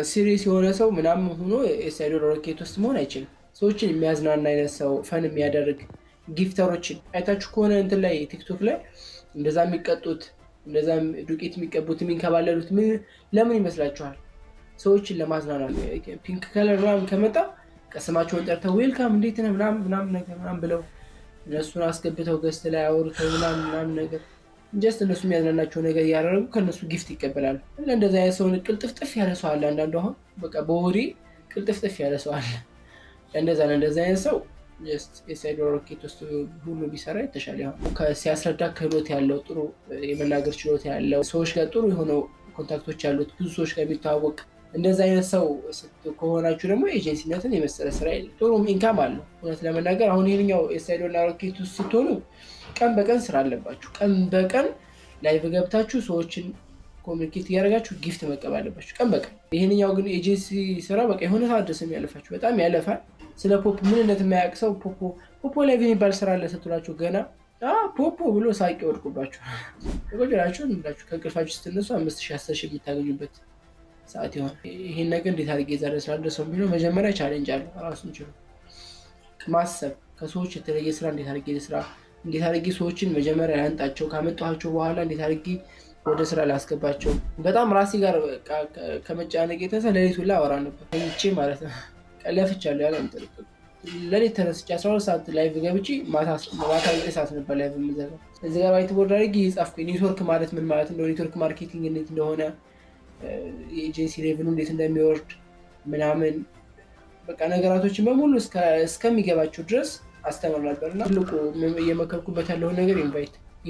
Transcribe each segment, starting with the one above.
ሲሪየስ የሆነ ሰው ምናምን ሆኖ ኤስአይዶ ሮኬት ውስጥ መሆን አይችልም። ሰዎችን የሚያዝናና አይነት ሰው ፈን የሚያደርግ ጊፍተሮችን አይታችሁ ከሆነ እንትን ላይ ቲክቶክ ላይ እንደዛ የሚቀጡት እንደዛ ዱቄት የሚቀቡት የሚንከባለሉት ለምን ይመስላችኋል? ሰዎችን ለማዝናናት። ፒንክ ከለር ምናምን ከመጣ ቀስማቸውን ጠርተው ዌልካም እንዴት ነህ ምናምን ነገር ምናምን ብለው እነሱን አስገብተው ገስት ላይ አውርተው ምናምን ነገር ጀስት እነሱ የሚያዝናናቸው ነገር እያደረጉ ከእነሱ ጊፍት ይቀበላሉ። እንደዚህ አይነት ሰውን ቅልጥፍጥፍ ያለ ሰው አለ። አንዳንዱ አሁን በቃ በወሬ ቅልጥፍጥፍ ያለ ሰው አለ። እንደዛ አይነት ሰው ኤስአይዶ ሮኬት ውስጥ ሁሉ ቢሰራ የተሻለ ይሆን። ሲያስረዳ ክህሎት ያለው ጥሩ የመናገር ችሎታ ያለው ሰዎች ጋር ጥሩ የሆነው ኮንታክቶች ያሉት ብዙ ሰዎች ጋር የሚተዋወቅ እንደዛ አይነት ሰው ከሆናችሁ ደግሞ ኤጀንሲነትን የመሰለ ስራ የለም። ጥሩ ኢንካም አለው። እውነት ለመናገር አሁን ይህኛው ኤስአይዶ እና ሮኬት ውስጥ ስትሆኑ ቀን በቀን ስራ አለባችሁ። ቀን በቀን ላይቭ ገብታችሁ ሰዎችን ኮሚኒኬት እያደረጋችሁ ጊፍት መቀበል አለባችሁ ቀን በቀን። ይህንኛው ግን ኤጀንሲ ስራ በቃ የሆነ ሰዓት ድረስ የሚያለፋችሁ በጣም ያለፋል። ስለ ፖፖ ምንነት የማያውቅ ሰው ፖፖ ላይቭ የሚባል ስራ አለ ስትላችሁ ገና ፖፖ ብሎ ሳቂ ወድቁባችሁ ቁጭላችሁ እንዳችሁ ከእንቅልፋችሁ ስትነሱ 5,000 10,000 የምታገኙበት ሰዓት ይሆን። ይሄን ነገር እንዴት አድርጌ ዛሬ ስላደረሰው ቢለው መጀመሪያ ቻሌንጅ አለው። ራሱን ችሎ ማሰብ፣ ከሰዎች የተለየ ስራ እንዴት አድርጌ ሰዎችን መጀመሪያ ላንጣቸው፣ ካመጣኋቸው በኋላ እንዴት አድርጌ ወደ ስራ ላስገባቸው። በጣም ራሴ ጋር ከመጨናነቅ የተነሳ ሌሊት ሁላ አወራ ነበር ተኝቼ ማለት ነው። ለፍቻለሁ ያለ ሌሊት ተነስቼ 12 ሰዓት ላይቭ ገብቼ ማታ 9 ሰዓት ነበር ላይቭ የምዘጋው። እዚህ ጋር ዋይት ቦርድ አድርጌ የጻፍኩኝ ኔትወርክ ማለት ምን ማለት እንደሆነ፣ ኔትወርክ ማርኬቲንግ እንዴት እንደሆነ፣ የኤጀንሲ ሌቭሉ እንዴት እንደሚወርድ ምናምን በቃ ነገራቶችን በሙሉ እስከሚገባቸው ድረስ አስተምር ነበር። እና ትልቁ እየመከርኩበት ያለውን ነገር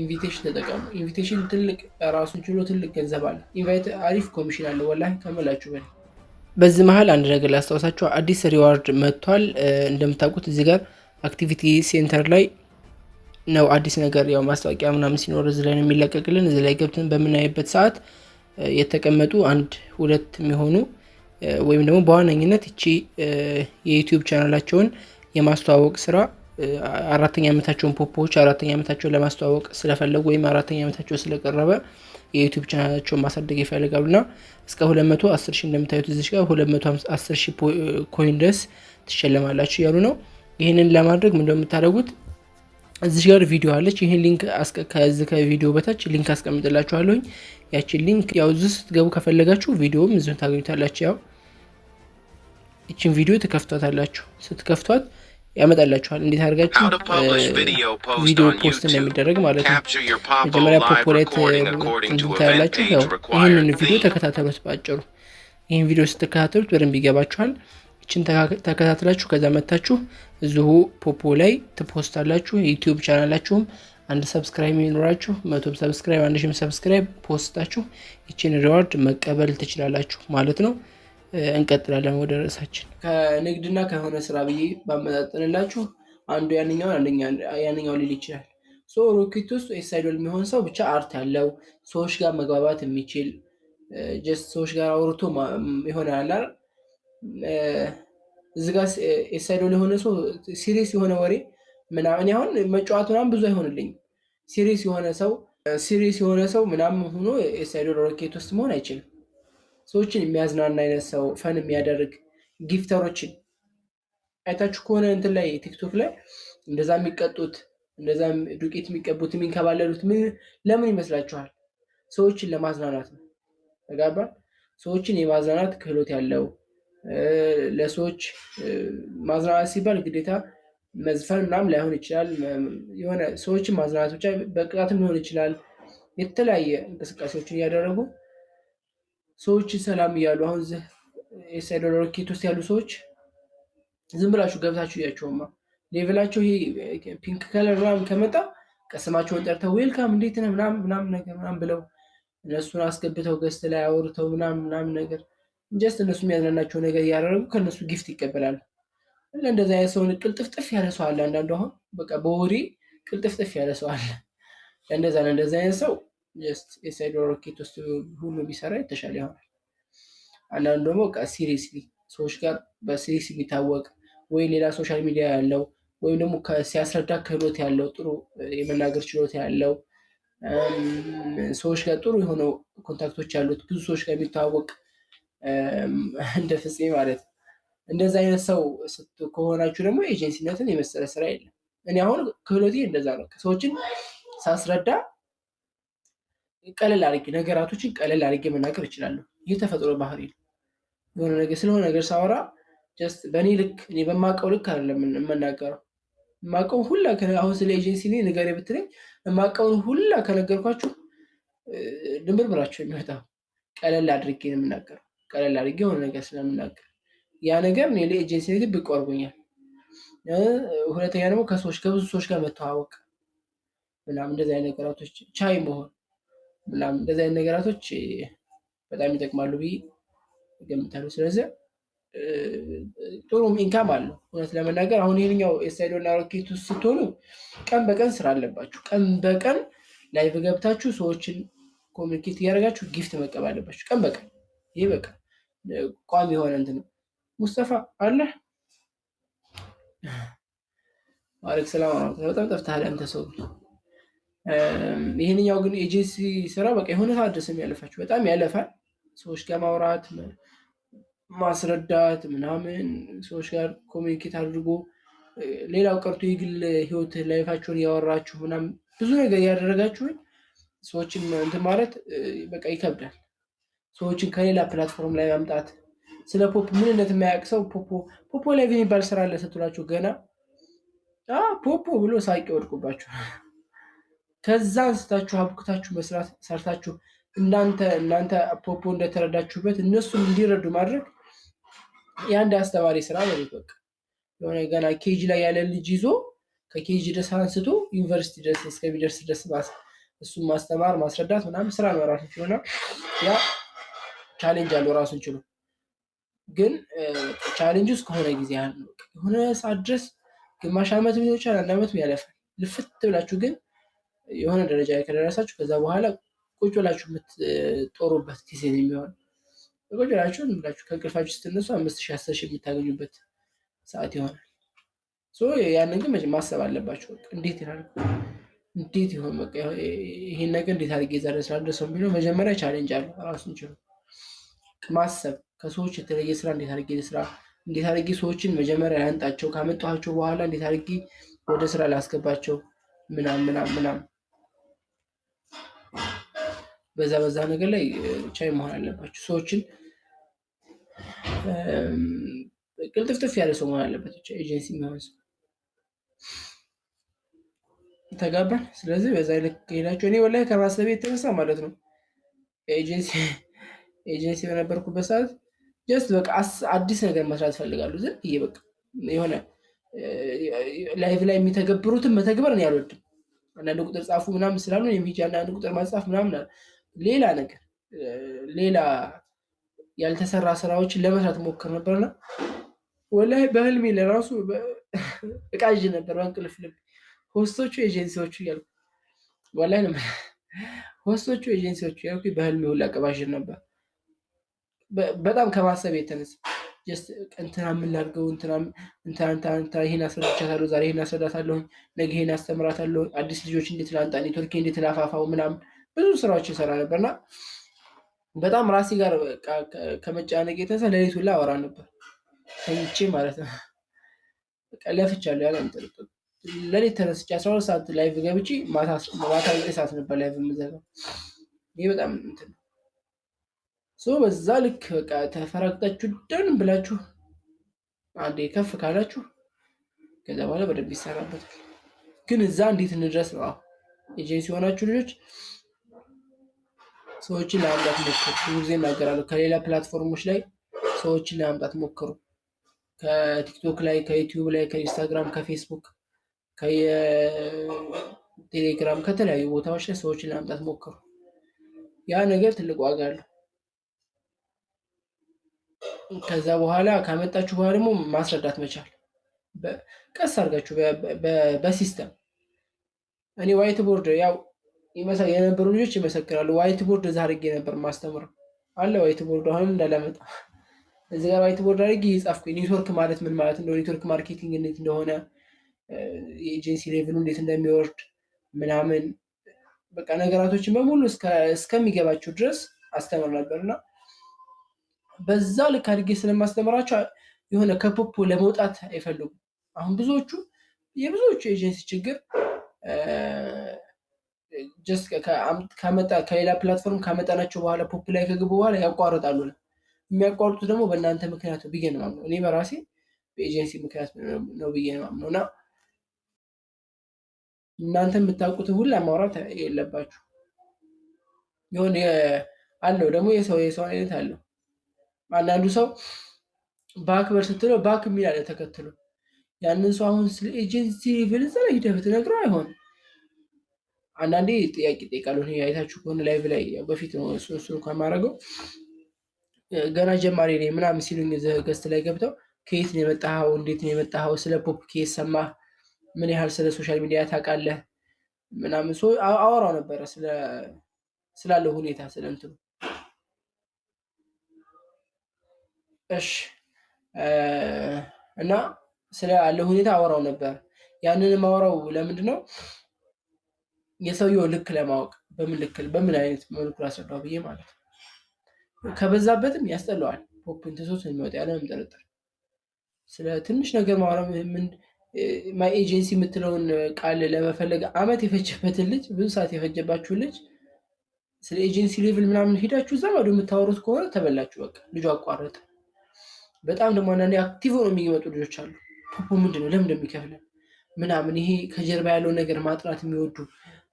ኢንቪቴሽን ተጠቀሙ። ኢንቪቴሽን ትልቅ ራሱን ችሎ ትልቅ ገንዘብ አለ። ኢንቫይት አሪፍ ኮሚሽን አለ ወላሂ ከመላችሁ በላይ። በዚህ መሀል አንድ ነገር ላስታውሳቸው፣ አዲስ ሪዋርድ መጥቷል። እንደምታውቁት እዚህ ጋር አክቲቪቲ ሴንተር ላይ ነው አዲስ ነገር ያው ማስታወቂያ ምናምን ሲኖር እዚህ ላይ ነው የሚለቀቅልን። እዚህ ላይ ገብተን በምናይበት ሰዓት የተቀመጡ 1-2 የሚሆኑ ወይም ደግሞ በዋነኝነት እቺ የዩቲዩብ ቻናላቸውን የማስተዋወቅ ስራ 4ኛ ዓመታቸውን ፖፖዎች 4ኛ ዓመታቸውን ለማስተዋወቅ ስለፈለጉ ወይም 4ኛ ዓመታቸው ስለቀረበ የዩቲዩብ ቻናላቸውን ማሳደግ ይፈልጋሉና እስከ 210,000 እንደምታዩት እዚህ ጋር 210,000 ኮይን ድረስ ትሸለማላችሁ ያሉ ነው። ይሄንን ለማድረግ ምን እንደምታደርጉት እዚህ ጋር ቪዲዮ አለች። ይሄን ሊንክ ከዚህ ከቪዲዮ በታች ሊንክ አስቀምጥላችኋለሁ። ያቺን ሊንክ ያው እዚህ ስትገቡ ከፈለጋችሁ ቪዲዮም እዚሁ ታገኙታላችሁ። ያው እቺን ቪዲዮ ትከፍቷታላችሁ። ስትከፍቷት ያመጣላችኋል እንዴት አድርጋችሁ ቪዲዮ ፖስት እንደሚደረግ ማለት ነው። መጀመሪያ ፖፖ ላይ ትንታላችሁ። ያው ይህንን ቪዲዮ ተከታተሉት ባጭሩ። ይህን ቪዲዮ ስትከታተሉት በደንብ ይገባችኋል። እችን ተከታትላችሁ ከዛ መታችሁ እዚሁ ፖፖ ላይ ትፖስታላችሁ። የዩቲዩብ ቻናላችሁም 1 ሰብስክራይብ ይኖራችሁ 100 ሰብስክራይብ 1000 ሰብስክራይብ ፖስታችሁ ይችን ሪዋርድ መቀበል ትችላላችሁ ማለት ነው። እንቀጥላለን ወደ ርዕሳችን። ከንግድና ከሆነ ስራ ብዬ ባመጣጥንላችሁ አንዱ ያንኛው ሊል ይችላል። ሮኬት ውስጥ ኤስአይዶ የሚሆን ሰው ብቻ አርት ያለው ሰዎች ጋር መግባባት የሚችል ጀስት ሰዎች ጋር አውርቶ ይሆናል። እዚህ ጋር ኤስአይዶ የሆነ ሰው ሲሪየስ የሆነ ወሬ ምናምን አሁን መጫወት ምናምን ብዙ አይሆንልኝም። ሲሪየስ የሆነ ሰው ምናምን ሆኖ ኤስአይዶ ሮኬት ውስጥ መሆን አይችልም። ሰዎችን የሚያዝናና አይነት ሰው ፈን የሚያደርግ ጊፍተሮችን አይታችሁ ከሆነ እንትን ላይ ቲክቶክ ላይ እንደዛ የሚቀጡት እንደዛ ዱቄት የሚቀቡት የሚንከባለሉት ለምን ይመስላችኋል? ሰዎችን ለማዝናናት ነው። ተጋባን። ሰዎችን የማዝናናት ክህሎት ያለው ለሰዎች ማዝናናት ሲባል ግዴታ መዝፈን ምናምን ላይሆን ይችላል። የሆነ ሰዎችን ማዝናናት ብቻ በቅጣትም ሊሆን ይችላል። የተለያየ እንቅስቃሴዎችን እያደረጉ ሰዎችን ሰላም እያሉ አሁን ኤስአይዶ ሮኬት ውስጥ ያሉ ሰዎች ዝም ብላችሁ ገብታችሁ እያቸውማ ሌቭላቸው ይሄ ፒንክ ከለር ምናምን ከመጣ ቀስማቸውን ጠርተው ዌልካም እንዴት ነህ ምናምን ነገር ምናምን ብለው እነሱን አስገብተው ገስት ላይ አውርተው ምናምን ነገር ጀስት እነሱ የሚያዝናናቸው ነገር እያደረጉ ከእነሱ ጊፍት ይቀበላሉ። እንደዚህ አይነት ሰውን ቅልጥፍጥፍ ያለ ሰው አለ። አንዳንዱ አሁን በቃ በወሬ ቅልጥፍጥፍ ያለ ሰው አለ። እንደዚህ አይነት ሰው ጀስት ኤስአይዶ ሮኬት ውስጥ ሁሉ ቢሰራ የተሻለ ይሆናል። አንዳንዱ ደግሞ ሲሪየስሊ ሰዎች ጋር በሲሪየስ የሚታወቅ ወይ ሌላ ሶሻል ሚዲያ ያለው ወይም ደግሞ ሲያስረዳ ክህሎት ያለው ጥሩ የመናገር ችሎታ ያለው ሰዎች ጋር ጥሩ የሆነው ኮንታክቶች ያሉት ብዙ ሰዎች ጋር የሚታወቅ እንደ ፍፄ ማለት ነው። እንደዛ አይነት ሰው ከሆናችሁ ደግሞ ኤጀንሲነትን የመሰለ ስራ የለም። እኔ አሁን ክህሎቴ እንደዛ ነው። ሰዎችን ሳስረዳ ቀለል አድርጌ ነገራቶችን ቀለል አድርጌ መናገር እችላለሁ። ይህ ተፈጥሮ ባህሪ ነው። የሆነ ነገር ስለሆነ ነገር ሳወራ ጀስት በእኔ ልክ እኔ በማውቀው ልክ አይደለም የምናገረው። የማውቀው ሁላ አሁን ስለ ኤጀንሲ እኔ ንገረኝ ብትለኝ የማውቀውን ሁላ ከነገርኳችሁ ድንብር ብላችሁ የሚወጣው ቀለል አድርጌ ነው የምናገረው። ቀለል አድርጌ የሆነ ነገር ስለምናገር ያ ነገር እኔ ለኤጀንሲነት ብቅ አድርጎኛል። ሁለተኛ ደግሞ ከብዙ ሰዎች ጋር መተዋወቅ ምናምን እንደዚህ አይነት ነገራቶች ቻይ መሆን ምናምን እንደዚህ አይነት ነገራቶች በጣም ይጠቅማሉ ብዬ እገምታለሁ። ስለዚህ ጥሩ ኢንካም አለው። እውነት ለመናገር አሁን ይሄንኛው ኤስአይዶ እና ሮኬት ውስጥ ስትሆኑ ቀን በቀን ስራ አለባችሁ። ቀን በቀን ላይቭ ገብታችሁ ሰዎችን ኮሚኒኬት እያደረጋችሁ ጊፍት መቀበል አለባችሁ ቀን በቀን። ይሄ በቃ ቋሚ የሆነ እንትን ነው። ሙስጠፋ አለ ዋሌኩም ሰላም ወራህመቱላህ። በጣም ጠፍተሃል አንተ ሰው። ይሄንኛው ግን ኤጀንሲ ስራ በቃ የሆነ ሰዓት ድረስ የሚያለፋችሁ በጣም ያለፋል። ሰዎች ጋር ማውራት ማስረዳት ምናምን ሰዎች ጋር ኮሚኒኬት አድርጎ ሌላው ቀርቶ የግል ህይወት ላይፋቸውን እያወራችሁ ምናምን ብዙ ነገር እያደረጋችሁ ሰዎችን እንትን ማለት በቃ ይከብዳል። ሰዎችን ከሌላ ፕላትፎርም ላይ ማምጣት ስለ ፖፕ ምንነት የማያውቅ ሰው ፖፖ ላይቭ የሚባል ስራ አለ ስትሏችሁ ገና ፖፖ ብሎ ሳቂ ወድቁባችሁ። ከዛ አንስታችሁ አብኩታችሁ መስራት ሰርታችሁ እናንተ ፖፖ እንደተረዳችሁበት እነሱም እንዲረዱ ማድረግ የአንድ አስተማሪ ስራ ነው። በቃ የሆነ ገና ኬጂ ላይ ያለ ልጅ ይዞ ከኬጂ ድረስ አንስቶ ዩኒቨርሲቲ ድረስ እስከሚደርስ ድረስ እሱም ማስተማር ማስረዳት ምናምን ስራ ነው ራሱ ችሎና ያ ቻሌንጅ አለው ራሱን ችሎ። ግን ቻሌንጅ ውስጥ ከሆነ ጊዜ የሆነ ሰዓት ድረስ ግማሽ ዓመት ሊሆን ይችላል፣ አንድ ዓመት ያለፋል። ልፍት ብላችሁ ግን የሆነ ደረጃ ላይ ከደረሳችሁ ከዛ በኋላ ቁጭ ብላችሁ የምትጦሩበት ጊዜ ነው የሚሆን። ቁጭ ብላችሁ ከእንቅልፋችሁ ስትነሱ 5,000 10,000 የምታገኙበት ሰዓት ይሆናል። ያንን ግን ማሰብ አለባችሁ። እንዴት ይላል እንዴት ይሆን በቃ ይሄን ነገር እንዴት አድርጌ ዛሬ ስላልደረሰው የሚለው መጀመሪያ ቻሌንጅ አለው ራሱን ችሎ ማሰብ። ከሰዎች የተለየ ስራ እንዴት አድርጌ ስራ እንዴት አድርጌ ሰዎችን መጀመሪያ ያንጣቸው ካመጣኋቸው በኋላ እንዴት አድርጌ ወደ ስራ ላስገባቸው ምናምን በዛ ነገር ላይ ቻይ መሆን አለባችሁ። ሰዎችን ቅልጥፍጥፍ ያለ ሰው መሆን አለበት ብቻ ኤጀንሲ የሚሆን ሰው ተጋባን። ስለዚህ በዛ ልክ ሄዳችሁ እኔ ወላሂ ከማሰቤ የተነሳ ማለት ነው ኤጀንሲ በነበርኩበት ሰዓት ጀስት በቃ አዲስ ነገር መስራት ፈልጋለሁ። ዝም ብዬ በቃ የሆነ ላይቭ ላይ የሚተገብሩትን መተግበር ነው ያልወድም። አንዳንድ ቁጥር ጻፉ ምናምን ስላሉ የሚጂ አንዳንድ ቁጥር ማጻፍ ምናምን ሌላ ነገር ሌላ ያልተሰራ ስራዎችን ለመስራት ሞክር ነበርና ወላሂ በህልሜ ለራሱ እቃዥ ነበር በእንቅልፍ ልብ ሆስቶቹ ኤጀንሲዎቹ እያልኩ ወላሂ ነው ሆስቶቹ ኤጀንሲዎቹ እያልኩ በህልሜ ሁላ ቀባዥር ነበር። በጣም ከማሰብ የተነሳ ጀስት እንትና የምናድርገው እንትና ይሄን አስረዳቻታለሁ፣ ዛሬ ይሄን አስረዳታለሁ፣ ነገ ይሄን አስተምራታለሁ፣ አዲስ ልጆች እንዴት ላንጣ፣ ኔትወርክ እንዴት ላፋፋው ምናምን ብዙ ስራዎች ይሰራ ነበርና በጣም ራሴ ጋር ከመጨናነቅ የተነሳ ሌሊት ሁላ አወራ ነበር ተኝቼ ማለት ነው። በቃ ለፍቻለሁ ያለ እንጥልጥል ሌሊት ተነስቼ 12 ሰዓት ላይቭ ገብቼ ማታ 9 ሰዓት ነበር ላይቭ የምዘጋው። ይሄ በጣም እንትን በዛ ልክ በቃ ተፈራግጣችሁ ደን ብላችሁ አንዴ ከፍ ካላችሁ ከዛ በኋላ በደንብ ይሰራበታል። ግን እዛ እንዴት እንድረስ ነው? ኤጀንሲ የሆናችሁ ልጆች ሰዎችን ለማምጣት ሞክሩ። ብዙ ጊዜ እናገራለሁ። ከሌላ ፕላትፎርሞች ላይ ሰዎችን ለማምጣት ሞክሩ። ከቲክቶክ ላይ፣ ከዩቲዩብ ላይ፣ ከኢንስታግራም፣ ከፌስቡክ፣ ከቴሌግራም ከተለያዩ ቦታዎች ላይ ሰዎችን ለማምጣት ሞክሩ። ያ ነገር ትልቅ ዋጋ አለው። ከዛ በኋላ ካመጣችሁ በኋላ ደግሞ ማስረዳት መቻል ቀስ አድርጋችሁ በሲስተም እኔ ዋይት ቦርድ ያው የነበሩ ልጆች ይመሰክራሉ። ዋይት ቦርድ እዛ አድርጌ ነበር ማስተምረው አለ ዋይት ቦርድ አሁን እንዳላመጣ እዚህ ጋር ዋይት ቦርድ አድርጌ እየጻፍኩኝ ኔትወርክ ማለት ምን ማለት እንደሆነ ኔትወርክ ማርኬቲንግ እንዴት እንደሆነ የኤጀንሲ ሌቭሉ እንዴት እንደሚወርድ ምናምን በቃ ነገራቶችን በሙሉ እስከሚገባችሁ ድረስ አስተምር ነበርና በዛ ልክ አድርጌ ስለማስተምራቸው የሆነ ከፖፕ ለመውጣት አይፈልጉም። አሁን የብዙዎቹ ኤጀንሲ ችግር ጀስት ከሌላ ፕላትፎርም ካመጣናቸው በኋላ ፖፕ ላይ ከገቡ በኋላ ያቋርጣሉ። የሚያቋርጡት ደግሞ በእናንተ ምክንያት ነው ብዬ ነው የማምነው። እኔ በራሴ በኤጀንሲ ምክንያት ነው ብዬ ነው የማምነው። እና እናንተ የምታውቁትን ሁላ ማውራት የለባችሁ። የሆነ አለው ደግሞ የሰው አይነት አለው። አንዳንዱ ሰው በአክበር ስትለው ባክ የሚል አለ ተከትሎ። ያንን ሰው አሁን ስለ ኤጀንሲ ብልጽ ላይ ሂደህ ብትነግረው አይሆንም። አንዳንዴ ጥያቄ ይጠይቃሉ። አይታችሁ ከሆነ ላይቭ ላይ በፊት ነው እሱ እንኳን ማድረገው ገና ጀማሪ ነኝ ምናምን ሲሉኝ ገስት ላይ ገብተው ከየት ነው የመጣኸው? እንዴት ነው የመጣኸው? ስለ ፖፕ ኬስ ሰማህ? ምን ያህል ስለ ሶሻል ሚዲያ ታውቃለህ? ምናምን ሰው አወራው ነበረ ስላለው ሁኔታ ስለእንትኑ። እሺ እና ስላለው ሁኔታ አወራው ነበር። ያንንም አወራው ለምንድን ነው የሰውየው ልክ ለማወቅ በምን አይነት መልኩ ላስረዳው ብዬ ማለት ነው። ከበዛበትም ያስጠላዋል። ፖፕን ትቶት የሚወጣ ያለምንም ጥርጥር። ስለ ትንሽ ነገር ማውራት ማይ ኤጀንሲ የምትለውን ቃል ለመፈለግ አመት የፈጀበትን ልጅ ብዙ ሰዓት የፈጀባችሁን ልጅ ስለ ኤጀንሲ ሌቭል ምናምን ሄዳችሁ እዛ ማዶ የምታወሩት ከሆነ ተበላችሁ። በቃ ልጁ አቋረጠ። በጣም ደግሞ አንዳንዴ አክቲቭ ሆነው የሚመጡ ልጆች አሉ። ፖፖ ምንድነው ለምን እንደሚከፍለን ምናምን ይሄ ከጀርባ ያለውን ነገር ማጥናት የሚወዱ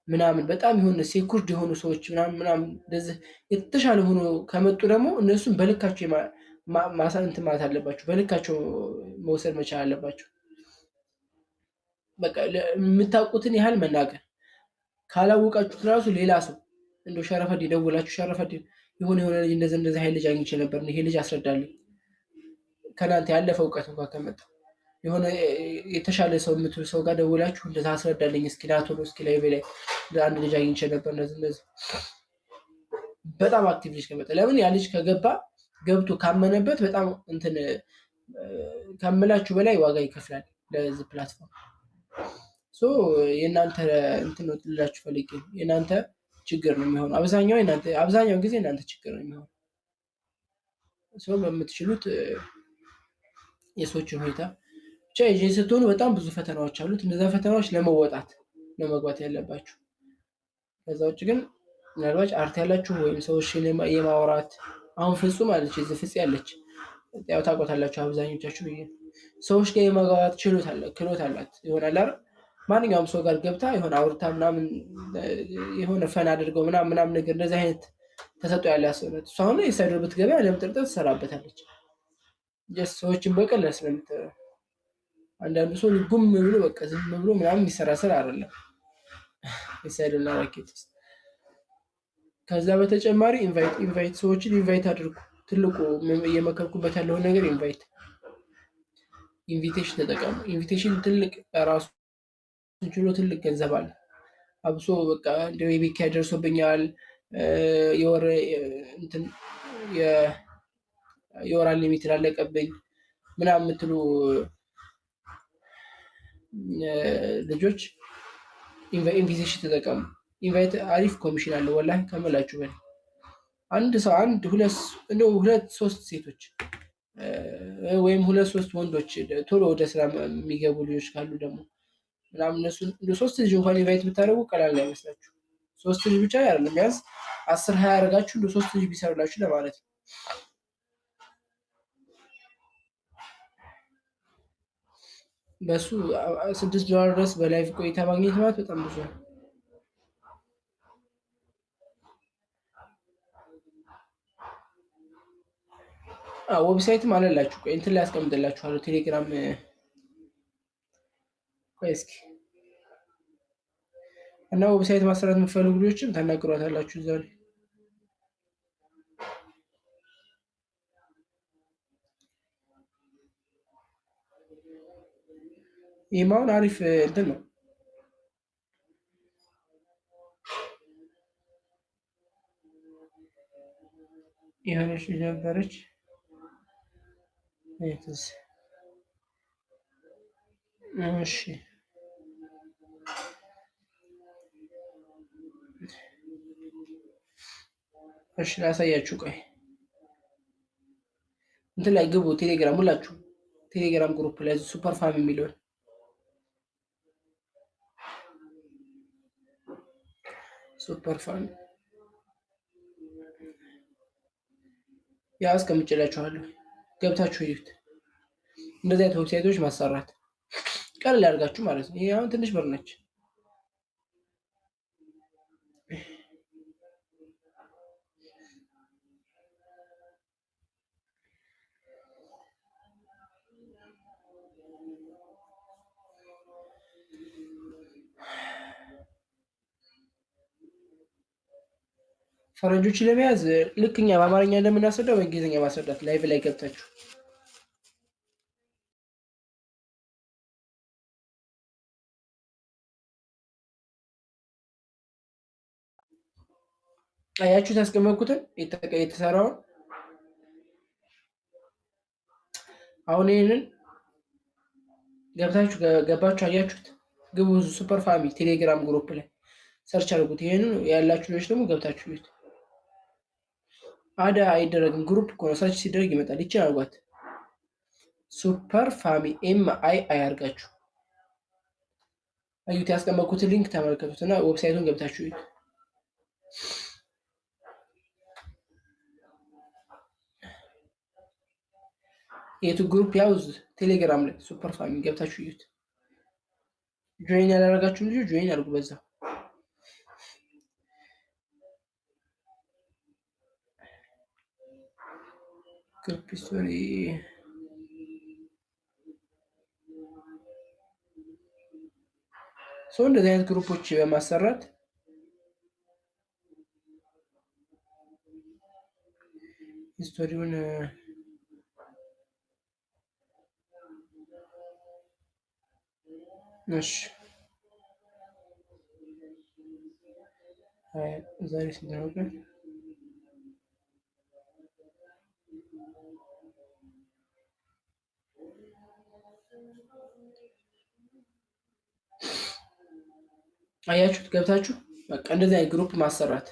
ምናምን በጣም የሆነ ሴኩርድ የሆኑ ሰዎች ምናምን እንደዚህ የተሻለ ሆኖ ከመጡ ደግሞ እነሱን በልካቸው ማሳንት ማለት አለባቸው። በልካቸው መውሰድ መቻል አለባቸው። በቃ የምታውቁትን ያህል መናገር። ካላወቃችሁት ራሱ ሌላ ሰው እንደው ሸረፈዲ ደውላችሁ ሸረፈዲ የሆነ ልጅ እንደዚህ ኃይል ልጅ አግኝቼ ነበር ይሄ ልጅ አስረዳልኝ። ከናንተ ያለፈ እውቀት እንኳን ከመጣ የሆነ የተሻለ ሰው የምትሉ ሰው ጋር ደውላችሁ እንደዛ አስረዳልኝ እስኪ ናቶሎ እስኪ ላይ ላይ አንድ ልጅ አግኝቼ ነበር እንደዚህ በጣም አክቲቭ ልጅ ከመጣ ለምን ያ ልጅ ገብቶ ካመነበት በጣም እንትን ከምላችሁ በላይ ዋጋ ይከፍላል ለዚህ ፕላትፎርም። ሶ የእናንተ እንትን ነው ልላችሁ ፈልጌ ነው። የእናንተ ችግር ነው የሚሆነው አብዛኛው ጊዜ እናንተ ችግር ነው የሚሆነው። ሰው በምትችሉት የሰዎችን ሁኔታ ብቻ ኤጀንሲ ስትሆኑ በጣም ብዙ ፈተናዎች አሉት። እነዛ ፈተናዎች ለመወጣት ነው መግባት ያለባችሁ። ከዛ ውጭ ግን ምናልባት አርት ያላችሁ ወይም ሰዎችን የማውራት አሁን ፍጹም አለች እዚህ ፍጽ ያለች ያው ታውቃላችሁ አብዛኞቻችሁ ሰዎች ጋር የመግባባት ክህሎት አላት ይሆናል አይደል? ማንኛውም ሰው ጋር ገብታ የሆነ አውርታ ምናምን የሆነ ፈን አድርገው ምናምን ነገር እንደዚህ አይነት ተሰጥኦ ያላት ሰው ነች። እሷ አሁን የሳይበር ብትገባ ያለም ጥርጥር ትሰራበታለች። ጀስት ሰዎችን በቀላል ስለምትሰራ አንዳንዱ ሰው ጉም ብሎ በቃ ዝም ብሎ ምናምን የሚሰራ ስራ አይደለም የሳይበር እና ራኬት። ከዛ በተጨማሪ ኢንቫይት ሰዎችን ኢንቫይት አድርጉ። ትልቁ እየመከርኩበት ያለውን ነገር ኢንቪቴሽን ተጠቀሙ። ኢንቪቴሽን ትልቅ ራሱ ችሎ ትልቅ ገንዘብ አለ። አብሶ በቃ እንደው የቤት ኪራይ ደርሶብኛል የወር እንትን የወር ሊሚት አለቀብኝ ምናምን የምትሉ ልጆች ኢንቪቴሽን ተጠቀሙ። ኢንቫይት አሪፍ ኮሚሽን አለው ወላሂ ከመላችሁ በላይ። አንድ ሰው ሁለት ሶስት ሴቶች ወይም ሁለት ሶስት ወንዶች ቶሎ ወደ ስራ የሚገቡ ልጆች ካሉ ደግሞ ምናምን እነሱን ሶስት ልጅ እንኳን ኢንቫይት ብታደርጉ ቀላል አይመስላችሁ። ሶስት ልጅ ብቻ አይደለም ቢያንስ 10-20 አድርጋችሁ ሶስት ልጅ ቢሰሩላችሁ ለማለት ነው። በሱ $6 ድረስ በላይቭ ቆይታ ማግኘት ማለት በጣም ብዙ ነው። ዌብሳይትም አለላችሁ። ቆይ እንትን ላይ አስቀምጥላችኋለሁ ቴሌግራም። ቆይ እስኪ እና ዌብሳይት ማሰራት የምትፈልጉ ልጆችም ታናግሯታላችሁ እዛ ላይ። ይሄም አሪፍ እንትን ነው። የሆነች ልጅ ነበረች እሺ ላሳያችሁ ቆይ እንትን ላይ ግቡ። ቴሌግራም ሁላችሁ ቴሌግራም ግሩፕ ላይ ሱፐር ፋም የሚለውን ሱፐር ፋም ያ አስቀምጬላችኋለሁ። ገብታችሁ እዩት። እንደዚህ አይነት ዌብሳይቶች ማሰራት ቀለል ያድርጋችሁ ማለት ነው። ይሄ አሁን ትንሽ ብር ነች። ፈረንጆችን ለመያዝ ልክ እኛ በአማርኛ እንደምናስረዳው በእንግሊዝኛ ማስረዳት ላይቭ ላይ ገብታችሁ አያችሁት? ያስቀመጥኩትን የተሰራውን አሁን ይህንን ገብታችሁ ገባችሁ አያችሁት? ግቡ ሱፐር ፋሚ ቴሌግራም ግሩፕ ላይ ሰርች አድርጉት። ይህንን ያላችሁ ልጆች ደግሞ ገብታችሁ እዩት። አዳ አይደረግም ግሩፕ እኮ ነው። ሰርች ሲደረግ ይመጣል። ይቺ አርጓት ሱፐር ፋሚ MI አያርጋችሁ አዩት። ያስቀመጥኩትን ሊንክ ተመልከቱት እና ዌብሳይቱን ገብታችሁ እዩት። የቱ ግሩፕ ያውዝ ቴሌግራም ላይ ሱፐር ፋሚ ገብታችሁ እዩት። ጆይን ያላረጋችሁ ልጆች ጆይን አድርጉ በዛ ግሩፕ ስቶሪ ሰው እንደዚህ አይነት ግሩፖች በማሰራት ስቶሪውን እሺ ዛሬ ስንት ነው ግን? አያችሁት? ገብታችሁ በቃ እንደዚህ አይነት ግሩፕ ማሰራት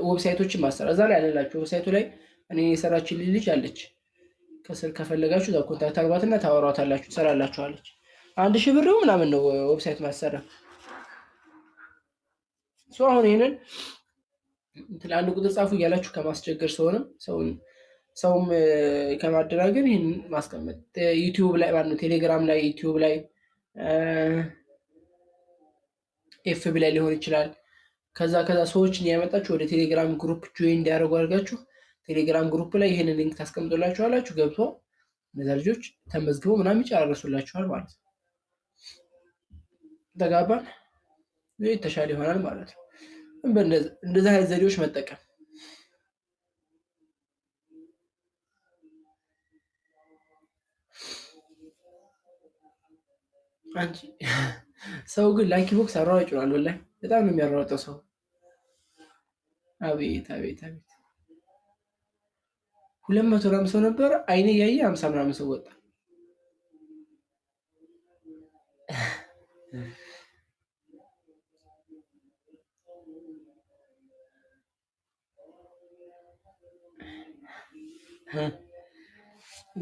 ዌብሳይቶችን ማሰራት እዛ ላይ አለላችሁ። ዌብሳይቱ ላይ እኔ የሰራችልኝ ልጅ አለች። ከስር ከፈለጋችሁ እዛ ኮንታክት አርጓትና ታወሯታላችሁ፣ ትሰራላችኋለች። 1000 ብር ምናምን ነው ዌብሳይት ማሰራ። አሁን ይሄንን አንድ ቁጥር ጻፉ እያላችሁ ከማስቸገር ሰውም ከማደራገር ይህን ማስቀመጥ ዩቲዩብ ላይ ማለት ቴሌግራም ላይ ዩቲዩብ ላይ ኤፍቢ ላይ ሊሆን ይችላል። ከዛ ሰዎችን ያመጣችሁ ወደ ቴሌግራም ግሩፕ ጆይን እንዲያደርጉ አድርጋችሁ ቴሌግራም ግሩፕ ላይ ይሄንን ሊንክ ታስቀምጡላችኋላችሁ። ገብቶ እነዛ ልጆች ተመዝግበው ምናምን ይጨራረሱላችኋል ማለት ነው። ተጋባን? ይህ የተሻለ ይሆናል ማለት ነው። እንደዚህ አይነት ዘዴዎች መጠቀም አንቺ ሰው ግን ላኪ ቦክስ አሯሯጭ ይሆናል። ወላሂ በጣም ነው የሚያሯሯጠው ሰው። አቤት አቤት አቤት 200 ምናምን ሰው ነበረ። አይኔ ያየ 50 ምናምን ሰው ወጣ።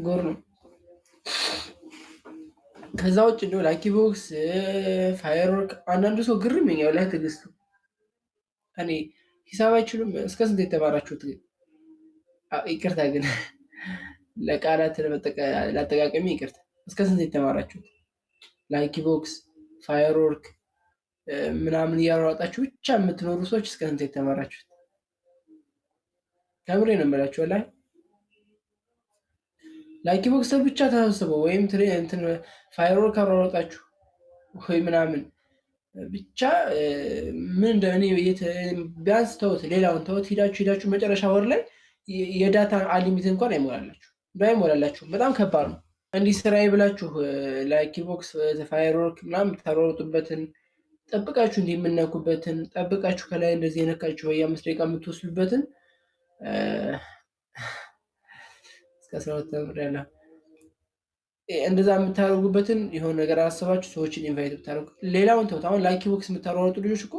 ጎር ነው። ከዛ ውጭ እንደው ላኪ ቦክስ ፋየርወርክ አንዳንዱ ሰው ግርም ይኛው ላይ ትዕግስቱ እኔ ሂሳብ አይችሉም። እስከ ስንት የተማራችሁት ግን? ይቅርታ ግን ለቃላት ለአጠቃቀሚ ይቅርታ። እስከ ስንት የተማራችሁት? ላኪ ቦክስ ፋየርወርክ ምናምን እያሯሯጣችሁ ብቻ የምትኖሩ ሰዎች እስከ ስንት የተማራችሁት? ከምሬ ነው የምላችሁ ላይ ላኪ ቦክስ ብቻ ተሰብስበው ወይም እንትን ፋየርወርክ አሯሯጣችሁ ወይ ምናምን ብቻ ምን እንደኔ ቢያንስ ተውት፣ ሌላውን ተውት። ሂዳችሁ መጨረሻ ወር ላይ የዳታ አሊሚት እንኳን አይሞላላችሁ። በጣም ከባድ ነው። እንዲህ ስራዬ ብላችሁ ላኪ ቦክስ ፋየርወርክ ምናምን ታሯሩጡበትን ጠብቃችሁ እንዲህ የምነኩበትን ጠብቃችሁ ከላይ እንደዚህ የነካችሁ በየ5 ደቂቃ የምትወስዱበትን እስከ 12 ተምሬያለሁ። እንደዛ የምታደርጉበትን የሆነ ነገር አስባችሁ ሰዎችን ኢንቫይት ብታደርጉ ሌላውን ተውት። አሁን ላኪ ቦክስ የምታሯሩጡ ልጆች እኮ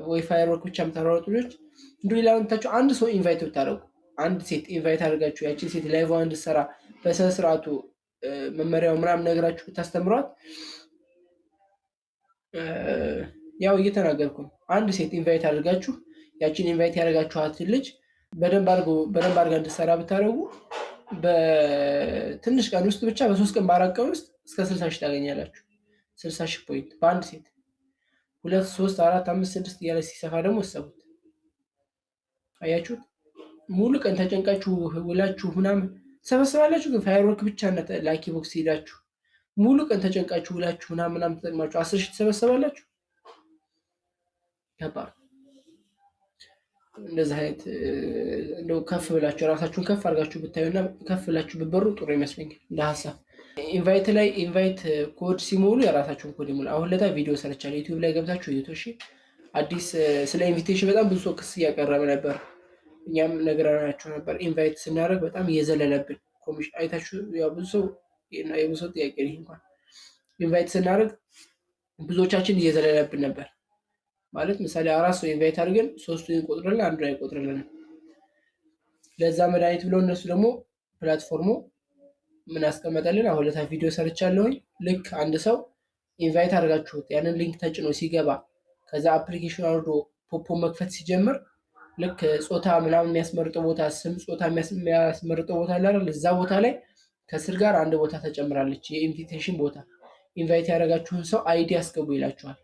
ወይ ፋየርወርክ ብቻ የምታሯሩጡ ልጆች እንዲሁ ሌላውን ታችሁ አንድ ሰው ኢንቫይት ብታደርጉ አንድ ሴት ኢንቫይት አድርጋችሁ ያችን ሴት ላይቭ እንድትሰራ በስነ ስርዓቱ መመሪያው ምናምን ነገራችሁ ብታስተምሯት፣ ያው እየተናገርኩ ነው። አንድ ሴት ኢንቫይት አድርጋችሁ ያችን ኢንቫይት ያደርጋችኋት ልጅ በደንብ አድርጋ እንድትሰራ ብታደርጉ በትንሽ ቀን ውስጥ ብቻ በ3 ቀን በ4 ቀን ውስጥ እስከ 60 ሺህ ታገኛላችሁ። 60 ሺህ ፖይንት በአንድ ሴት 2 3 4 5 6 እያለ ሲሰፋ ደግሞ እሰቡት። አያችሁት? ሙሉ ቀን ተጨንቃችሁ ውላችሁ ምናምን ትሰበስባላችሁ። ግን ፋየርወርክ ብቻ እና ላኪ ቦክስ ሄዳችሁ ሙሉ ቀን ተጨንቃችሁ ውላችሁ ምናምን ተጠቅማችሁ 10 ሺህ ትሰበስባላችሁ። ከባድ። እንደዚህ አይነት እንደው ከፍ ብላችሁ ራሳችሁን ከፍ አድርጋችሁ ብታዩና ከፍ ብላችሁ ብበሩ ጥሩ ይመስለኛል እንደ ሀሳብ። ኢንቫይት ኮድ ሲሞሉ የራሳችሁን ኮድ ይሞሉ። አሁን ለታ ቪዲዮ ሰርቻለሁ ዩቲዩብ ላይ ገብታችሁ እዩት። እሺ አዲስ ስለ ኢንቪቴሽን በጣም ብዙ ሰው ክስ እያቀረበ ነበር። እኛም ነግረናችሁ ነበር። ኢንቫይት ስናደርግ በጣም እየዘለለብን ኮሚሽን አይታችሁ፣ ያው ብዙ ሰው የብዙ ሰው ጥያቄ ነው። እንኳን ኢንቫይት ስናደርግ ብዙዎቻችን እየዘለለብን ነበር። ማለት ምሳሌ 4 ሰው ኢንቫይት አድርገን 3ቱን ይቆጥርልን፣ አንዱ አይቆጥርልን። ለዛ መድኃኒት ብለው እነሱ ደግሞ ፕላትፎርሙ ምን አስቀመጠልን? አሁን ለታ ቪዲዮ ሰርቻለሁኝ። ልክ አንድ ሰው ኢንቫይት አድርጋችሁት ያንን ሊንክ ተጭኖ ሲገባ ከዛ አፕሊኬሽን አውርዶ ፖፖ መክፈት ሲጀምር ልክ ጾታ ምናምን የሚያስመርጠው ቦታ ስም ጾታ የሚያስመርጠው ቦታ አለ አይደል? እዛ ቦታ ላይ ከስር ጋር አንድ ቦታ ተጨምራለች፣ የኢንቪቴሽን ቦታ። ኢንቫይት ያደረጋችሁን ሰው አይዲ አስገቡ ይላችኋል።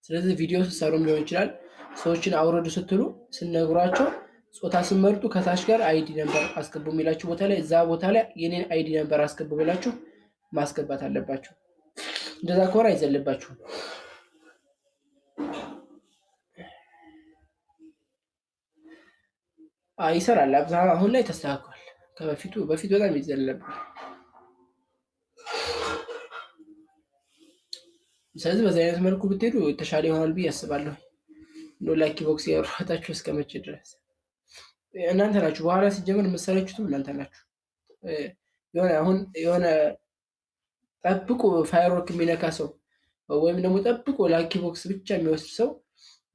ስለዚህ ቪዲዮ ስትሰሩም ሊሆን ይችላል ሰዎችን አውረዱ ስትሉ ስነግሯቸው ጾታ ስመርጡ ከታች ጋር አይዲ ነምበር አስገቡ የሚላችሁ ቦታ ላይ እዛ ቦታ ላይ የኔን አይዲ ነምበር አስገቡ ብላችሁ ማስገባት አለባችሁ። እንደዛ ከሆነ አይዘልባችሁም። ይሰራል። አሁን ላይ ተስተካክሏል። በፊት በጣም ይዘል ነበር። ስለዚህ በዚህ አይነት መልኩ ብትሄዱ የተሻለ ይሆናል ብዬ አስባለሁ። ላኪ ቦክስ ያወራታችሁ እስከመቼ ድረስ እናንተ ናችሁ። በኋላ ሲጀምር የምትሰለቹትም እናንተ ናችሁ። የሆነ ጠብቆ ፋየርወርክ የሚነካ ሰው ወይም ደግሞ ጠብቆ ላኪ ቦክስ ብቻ የሚወስድ ሰው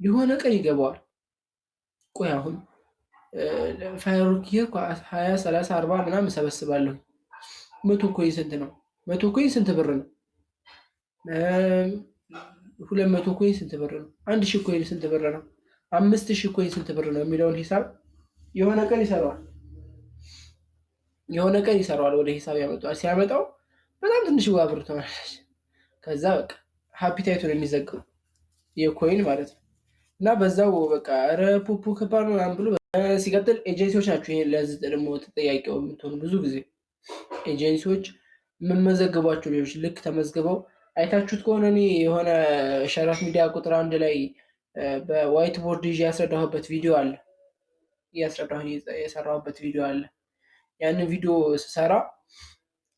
የሆነ ቀን ይገባዋል። ቆይ አሁን ፋየርወርክ ይሄ 20 30 40 ምናምን ሰበስባለሁ። 100 ኮይን ስንት ነው? 100 ኮይን ስንት ብር ነው? 200 ኮይን ስንት ብር ነው? 1000 ኮይን ስንት ብር ነው? 5000 ኮይን ስንት ብር ነው የሚለውን ሂሳብ የሆነ ቀን ይሰራዋል። ወደ ሂሳብ ያመጣዋል። ሲያመጣው በጣም ትንሽ ብር ትሆናለች። ከዛ በቃ ሃፒታይቱን የሚዘጋው የኮይን ማለት ነው። እና በዛው በቃ ኧረ ፖፖ ከባድ ነው ምናምን ብሎ ሲቀጥል ኤጀንሲዎች ናቸው ይሄን ለዚህ ደግሞ ተጠያቂው የምትሆኑ። ብዙ ጊዜ ኤጀንሲዎች የምመዘግቧቸው ልጆች ልክ ተመዝግበው አይታችሁት ከሆነ እኔ የሆነ ሸረፍ ሚዲያ ቁጥር 1 ላይ በዋይት ቦርድ ይዤ ያስረዳሁበት ቪዲዮ አለ። የሰራሁበት ቪዲዮ አለ። ያንን ቪዲዮ ስሰራ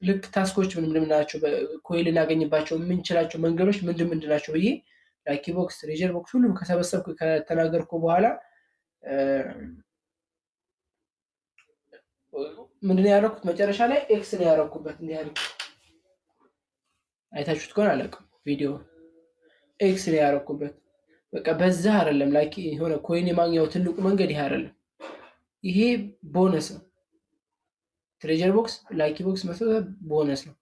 ልክ ታስኮች ምንድን ናቸው፣ ኮይን ልናገኝባቸው የምንችላቸው መንገዶች ምንድን ናቸው ብዬ ላኪ ቦክስ፣ ትሬዠር ቦክስ ሁሉም ከሰበሰብኩ ከተናገርኩ በኋላ ምንድነው ያደረኩት? መጨረሻ ላይ ኤክስ ነው ያደረኩበት። እንዲህ አይደል? አይታችሁት ከሆነ አላውቅም ቪዲዮ ኤክስ ነው ያደረኩበት። በቃ በዛ አይደለም ላኪ የሆነ ኮይን የማግኘው ትልቁ መንገድ ይሄ አይደለም። ይሄ ቦነስ ነው። ትሬዠር ቦክስ፣ ላኪ ቦክስ መሰለህ ቦነስ ነው።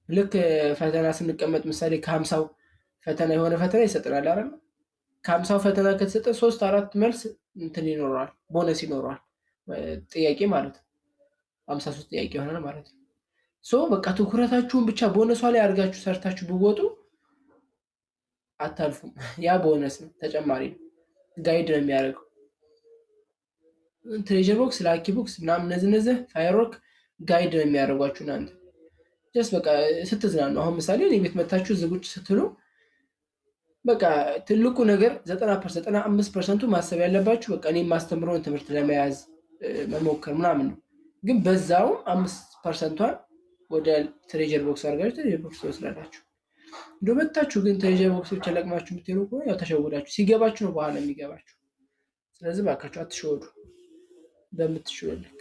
ልክ ፈተና ስንቀመጥ ምሳሌ ከ50 ፈተና የሆነ ፈተና ይሰጠናል አይደል? ከ50 ፈተና ከተሰጠ 3 4 መልስ እንትን ይኖረዋል፣ ቦነስ ይኖረዋል። ጥያቄ ማለት ነው። 53 ጥያቄ ይሆናል ማለት ነው። በቃ ትኩረታችሁን ብቻ ቦነሷ ላይ አድርጋችሁ ሰርታችሁ ብወጡ አታልፉም። ያ ቦነስ ነው፣ ተጨማሪ ነው፣ ጋይድ ነው የሚያደርገው። ትሬዠር ቦክስ፣ ላኪ ቦክስ ምናምን እነዚህ ፋየርወርክ ጋይድ ነው የሚያደርጓችሁ እናንተ ጀስት በቃ ስትዝናኑ። አሁን ምሳሌ እኔ ቤት መታችሁ ዝጉጭ ስትሉ በቃ ትልቁ ነገር 95% ማሰብ ያለባችሁ በቃ እኔ የማስተምረውን ትምህርት ለመያዝ መሞከር ምናምን ነው። ግን በዛው 5%ን ወደ ትሬዠር ቦክስ አድርጋችሁ ትሬዠር ቦክስ ትወስዳላችሁ። እንደው መታችሁ ግን ትሬዠር ቦክስ ብቻ ለቅማችሁ የምትሄዱ ከሆነ ያው ተሸውዳችሁ ሲገባችሁ ነው በኋላ የሚገባችሁ። ስለዚህ ባካችሁ አትሸወዱ። በምትሸወልክ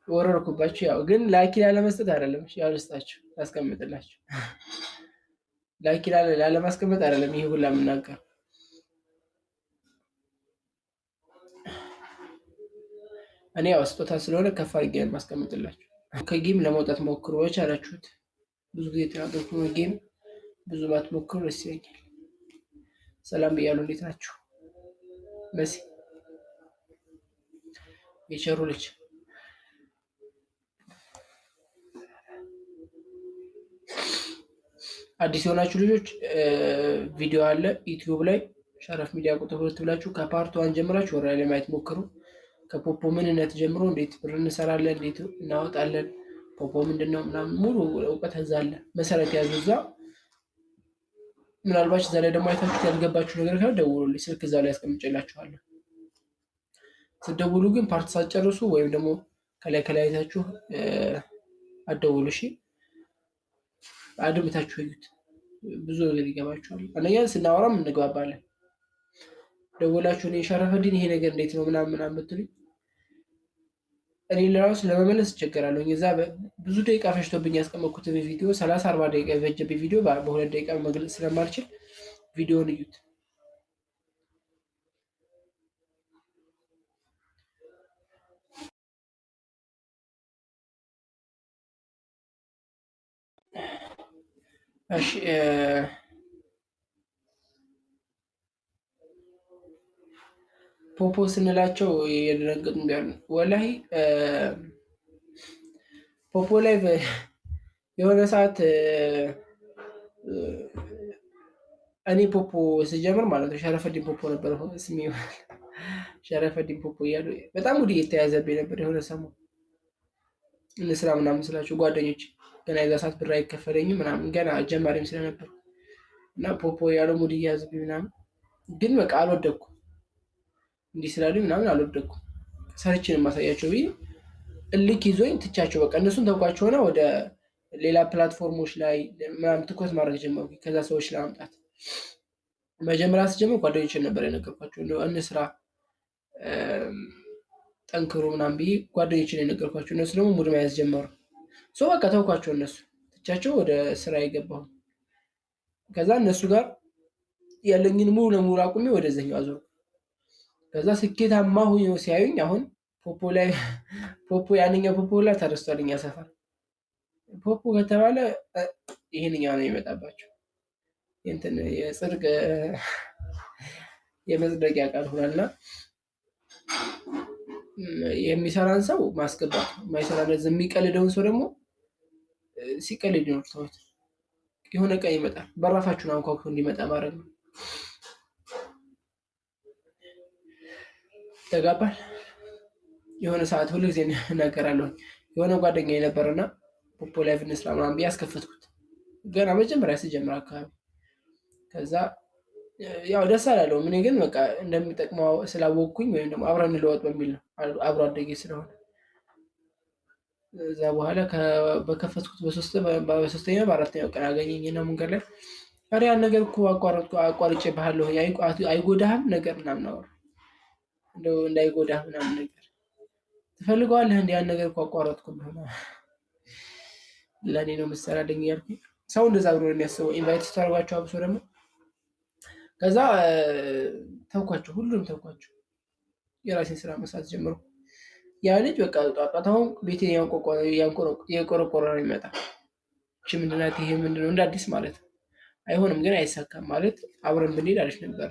ወረርኩባችሁ። ያው ግን ላኪ ላለመስጠት አይደለም፣ ያው ልስጣችሁ ያስቀምጥላችሁ። ላኪ ላለማስቀመጥ አይደለም ይሄ ሁላ የምናገር። እኔ ያው ስጦታ ስለሆነ ከፍ አድርጌ ነው የማስቀምጥላችሁ። ከጌም ለመውጣት ሞክሩ በቻላችሁት። ብዙ ጊዜ የተናገርኩ ነው፣ ጌም ብዙ ባትሞክሩ ደስ ይለኛል። ሰላም ብያለሁ። እንዴት ናችሁ? መሲ የቸሩ ልጅ አዲስ የሆናችሁ ልጆች ቪዲዮ አለ ዩቲዩብ ላይ ሸረፍ ሚዲያ ቁጥር 2 ብላችሁ ከፓርት 1 ጀምራችሁ ወራ ላይ ማየት ሞክሩ። ከፖፖ ምንነት ጀምሮ እንዴት ብር እንሰራለን፣ እንዴት እናወጣለን፣ ፖፖ ምንድነው ምናምን ሙሉ እውቀት እዛ አለ። መሰረት ያዙ እዛ። ምናልባት እዛ ላይ ደግሞ አይታችሁት ያልገባችሁ ነገር ካለ ደውሉልኝ፣ ስልክ እዛ ላይ አስቀምጬላችኋለሁ። ስትደውሉ ግን ፓርት ሳትጨርሱ ወይም ደግሞ ከላይ ከላይ አይታችሁ አትደውሉ። እሺ አድምታችሁ እዩት፣ ብዙ ነገር ይገባችኋል። አንደኛ ስናወራም እንግባባለን። ደውላችሁ እኔ ሸረፈዲን ይሄ ነገር እንዴት ነው ምናምን ምናምን ብትሉኝ እኔ ለራሱ ለመመለስ እቸገራለሁ። እዛ ብዙ ደቂቃ ፈጅቶብኝ ያስቀመጥኩትን ቪዲዮ 30-40 ደቂቃ የፈጀብኝ ቪዲዮ በ2 ደቂቃ መግለጽ ስለማልችል ቪዲዮውን እዩት። እሺ ፖፖ ስንላቸው የደነገጡ እንዲያሉ ወላሂ ፖፖ ላይ የሆነ ሰዓት እኔ ፖፖ ስጀምር ማለት ነው ሸረፈዲን ፖፖ ነበር ስሜ። ሸረፈዲን ፖፖ እያሉ በጣም ሙድ እየተያዘብኝ ነበር የሆነ ሰሞን። እንስራ ምናምን ስላቸው ጓደኞች ገና የዛ ሰዓት ብር አይከፈለኝም ምናምን ገና ጀማሪም ስለነበር እና ፖፖ ያለው ሙድ እየያዘብኝ ምናምን፣ ግን በቃ አልወደኩም። እንዲህ ስላሉኝ ምናምን አልወደኩም። ሰርችን የማሳያቸው ብዬ እልክ ይዞኝ ትቻቸው በቃ እነሱን ተውቋቸው ሆነ ወደ ሌላ ፕላትፎርሞች ላይ ምናምን ትኩረት ማድረግ ጀመርኩ። ከዛ ሰዎች ለማምጣት መጀመሪያ ስጀምር ጓደኞችን ነበር የነገርኳቸው እንስራ ጠንክሩ ምናምን ብዬ ጓደኞችን የነገርኳቸው። እነሱ ደግሞ ሙድ መያዝ ጀመሩ። በቃ ተውኳቸው፣ እነሱ ትቻቸው ወደ ስራ የገባሁ። ከዛ እነሱ ጋር ያለኝን ሙሉ ለሙሉ አቁሜ ወደዚህኛው አዞርኩ። ከዛ ስኬታማ ሆኜ ሲያዩኝ አሁን ፖፖ ላይ ፖፖ ያንኛው ፖፖ ላይ ተረስቷል። እኛ ሰፈር ፖፖ ከተባለ ይሄንኛው ነው የሚመጣባቸው። እንትን የጽድቅ የመጽደቂያ ቃል ሆናልና የሚሰራን ሰው ማስገባት ነው። የማይሰራን የሚቀልደውን ሰው ደግሞ ሲቀልድ ይኖር ተውት። የሆነ ቀን ይመጣል። በራፋችሁን አንኳኩ እንዲመጣ ማድረግ ነው። ተጋባል። የሆነ ሰዓት ሁሉ ጊዜ እናገራለሁ። የሆነ ጓደኛ የነበረና ፖፖ ላይቭ እንስራ ምናምን ብዬ ያስከፈትኩት ገና መጀመሪያ ስጀምር አካባቢ። ከዛ ያው ደስ አላለውም። እኔ ግን በቃ እንደሚጠቅመው ስላወቅኩኝ ወይም ደግሞ አብረን እንለወጥ በሚል ነው፣ አብሮ አደጌ ስለሆነ። እዛ በኋላ በከፈትኩት በሶስተኛው በአራተኛው ቀን አገኘኝና መንገድ ላይ ኧረ ያን ነገር እኮ አቋርጬ ባህለሁ አይጎዳህም ነገር ምናምን አወራ። እንደው እንዳይጎዳህ ምናምን ነገር ትፈልገዋለህ እንደ ያን ነገር እኮ አቋረጥኩብህ ለእኔ ነው መሰላለኝ እያልኩኝ ሰው እንደዛ ብሎ ነው የሚያስበው። ኢንቫይት ስታደርጓቸው አብሶ ደግሞ ከዛ ተውኳቸው፣ ሁሉም ተውኳቸው። የራሴን ስራ መስራት ጀመርኩ። ያ ልጅ በቃ ጧጧት አሁን ቤቴን የቆረቆረ ነው የሚመጣ። እቺ ምንድን ናት? ይሄ ምንድን ነው? እንደ አዲስ ማለት ነው። አይሆንም ግን አይሳካም ማለት አብረን ብንሄድ አለች ነበረ።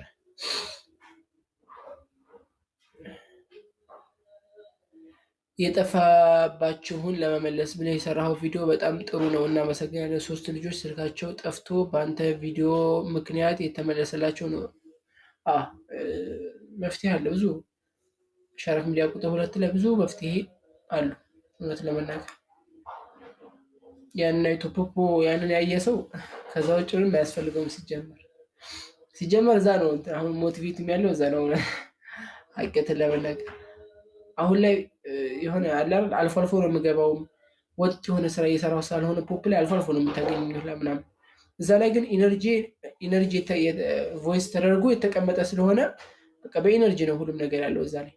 የጠፋባችሁን ለመመለስ ብለህ የሰራኸው ቪዲዮ በጣም ጥሩ ነው፣ እናመሰግናለን። 3 ልጆች ስልካቸው ጠፍቶ በአንተ ቪዲዮ ምክንያት የተመለሰላቸው ነው። መፍትሄ አለ ብዙ። ሸረፍ ሚዲያ ቁጥር 2 ላይ ብዙ መፍትሄ አሉ። እውነት ለመናገር ያንን አይቶ ፖፖ ያንን ያየ ሰው ከዛ ውጭ ምንም አያስፈልገውም። ሲጀመር እዛ ነው አሁን ሞቲቬት ያለው እዛ ነው። ሀቀትን ለመናገር አሁን ላይ የሆነ አልፎ አልፎ ነው የምገባው። ወጥ የሆነ ስራ እየሰራሁ ሳልሆነ ፖፕ ላይ አልፎ አልፎ ነው የምታገኙት ምናምን። እዛ ላይ ግን ኢነርጂ ቮይስ ተደርጎ የተቀመጠ ስለሆነ በቃ በኢነርጂ ነው ሁሉም ነገር ያለው እዛ ላይ።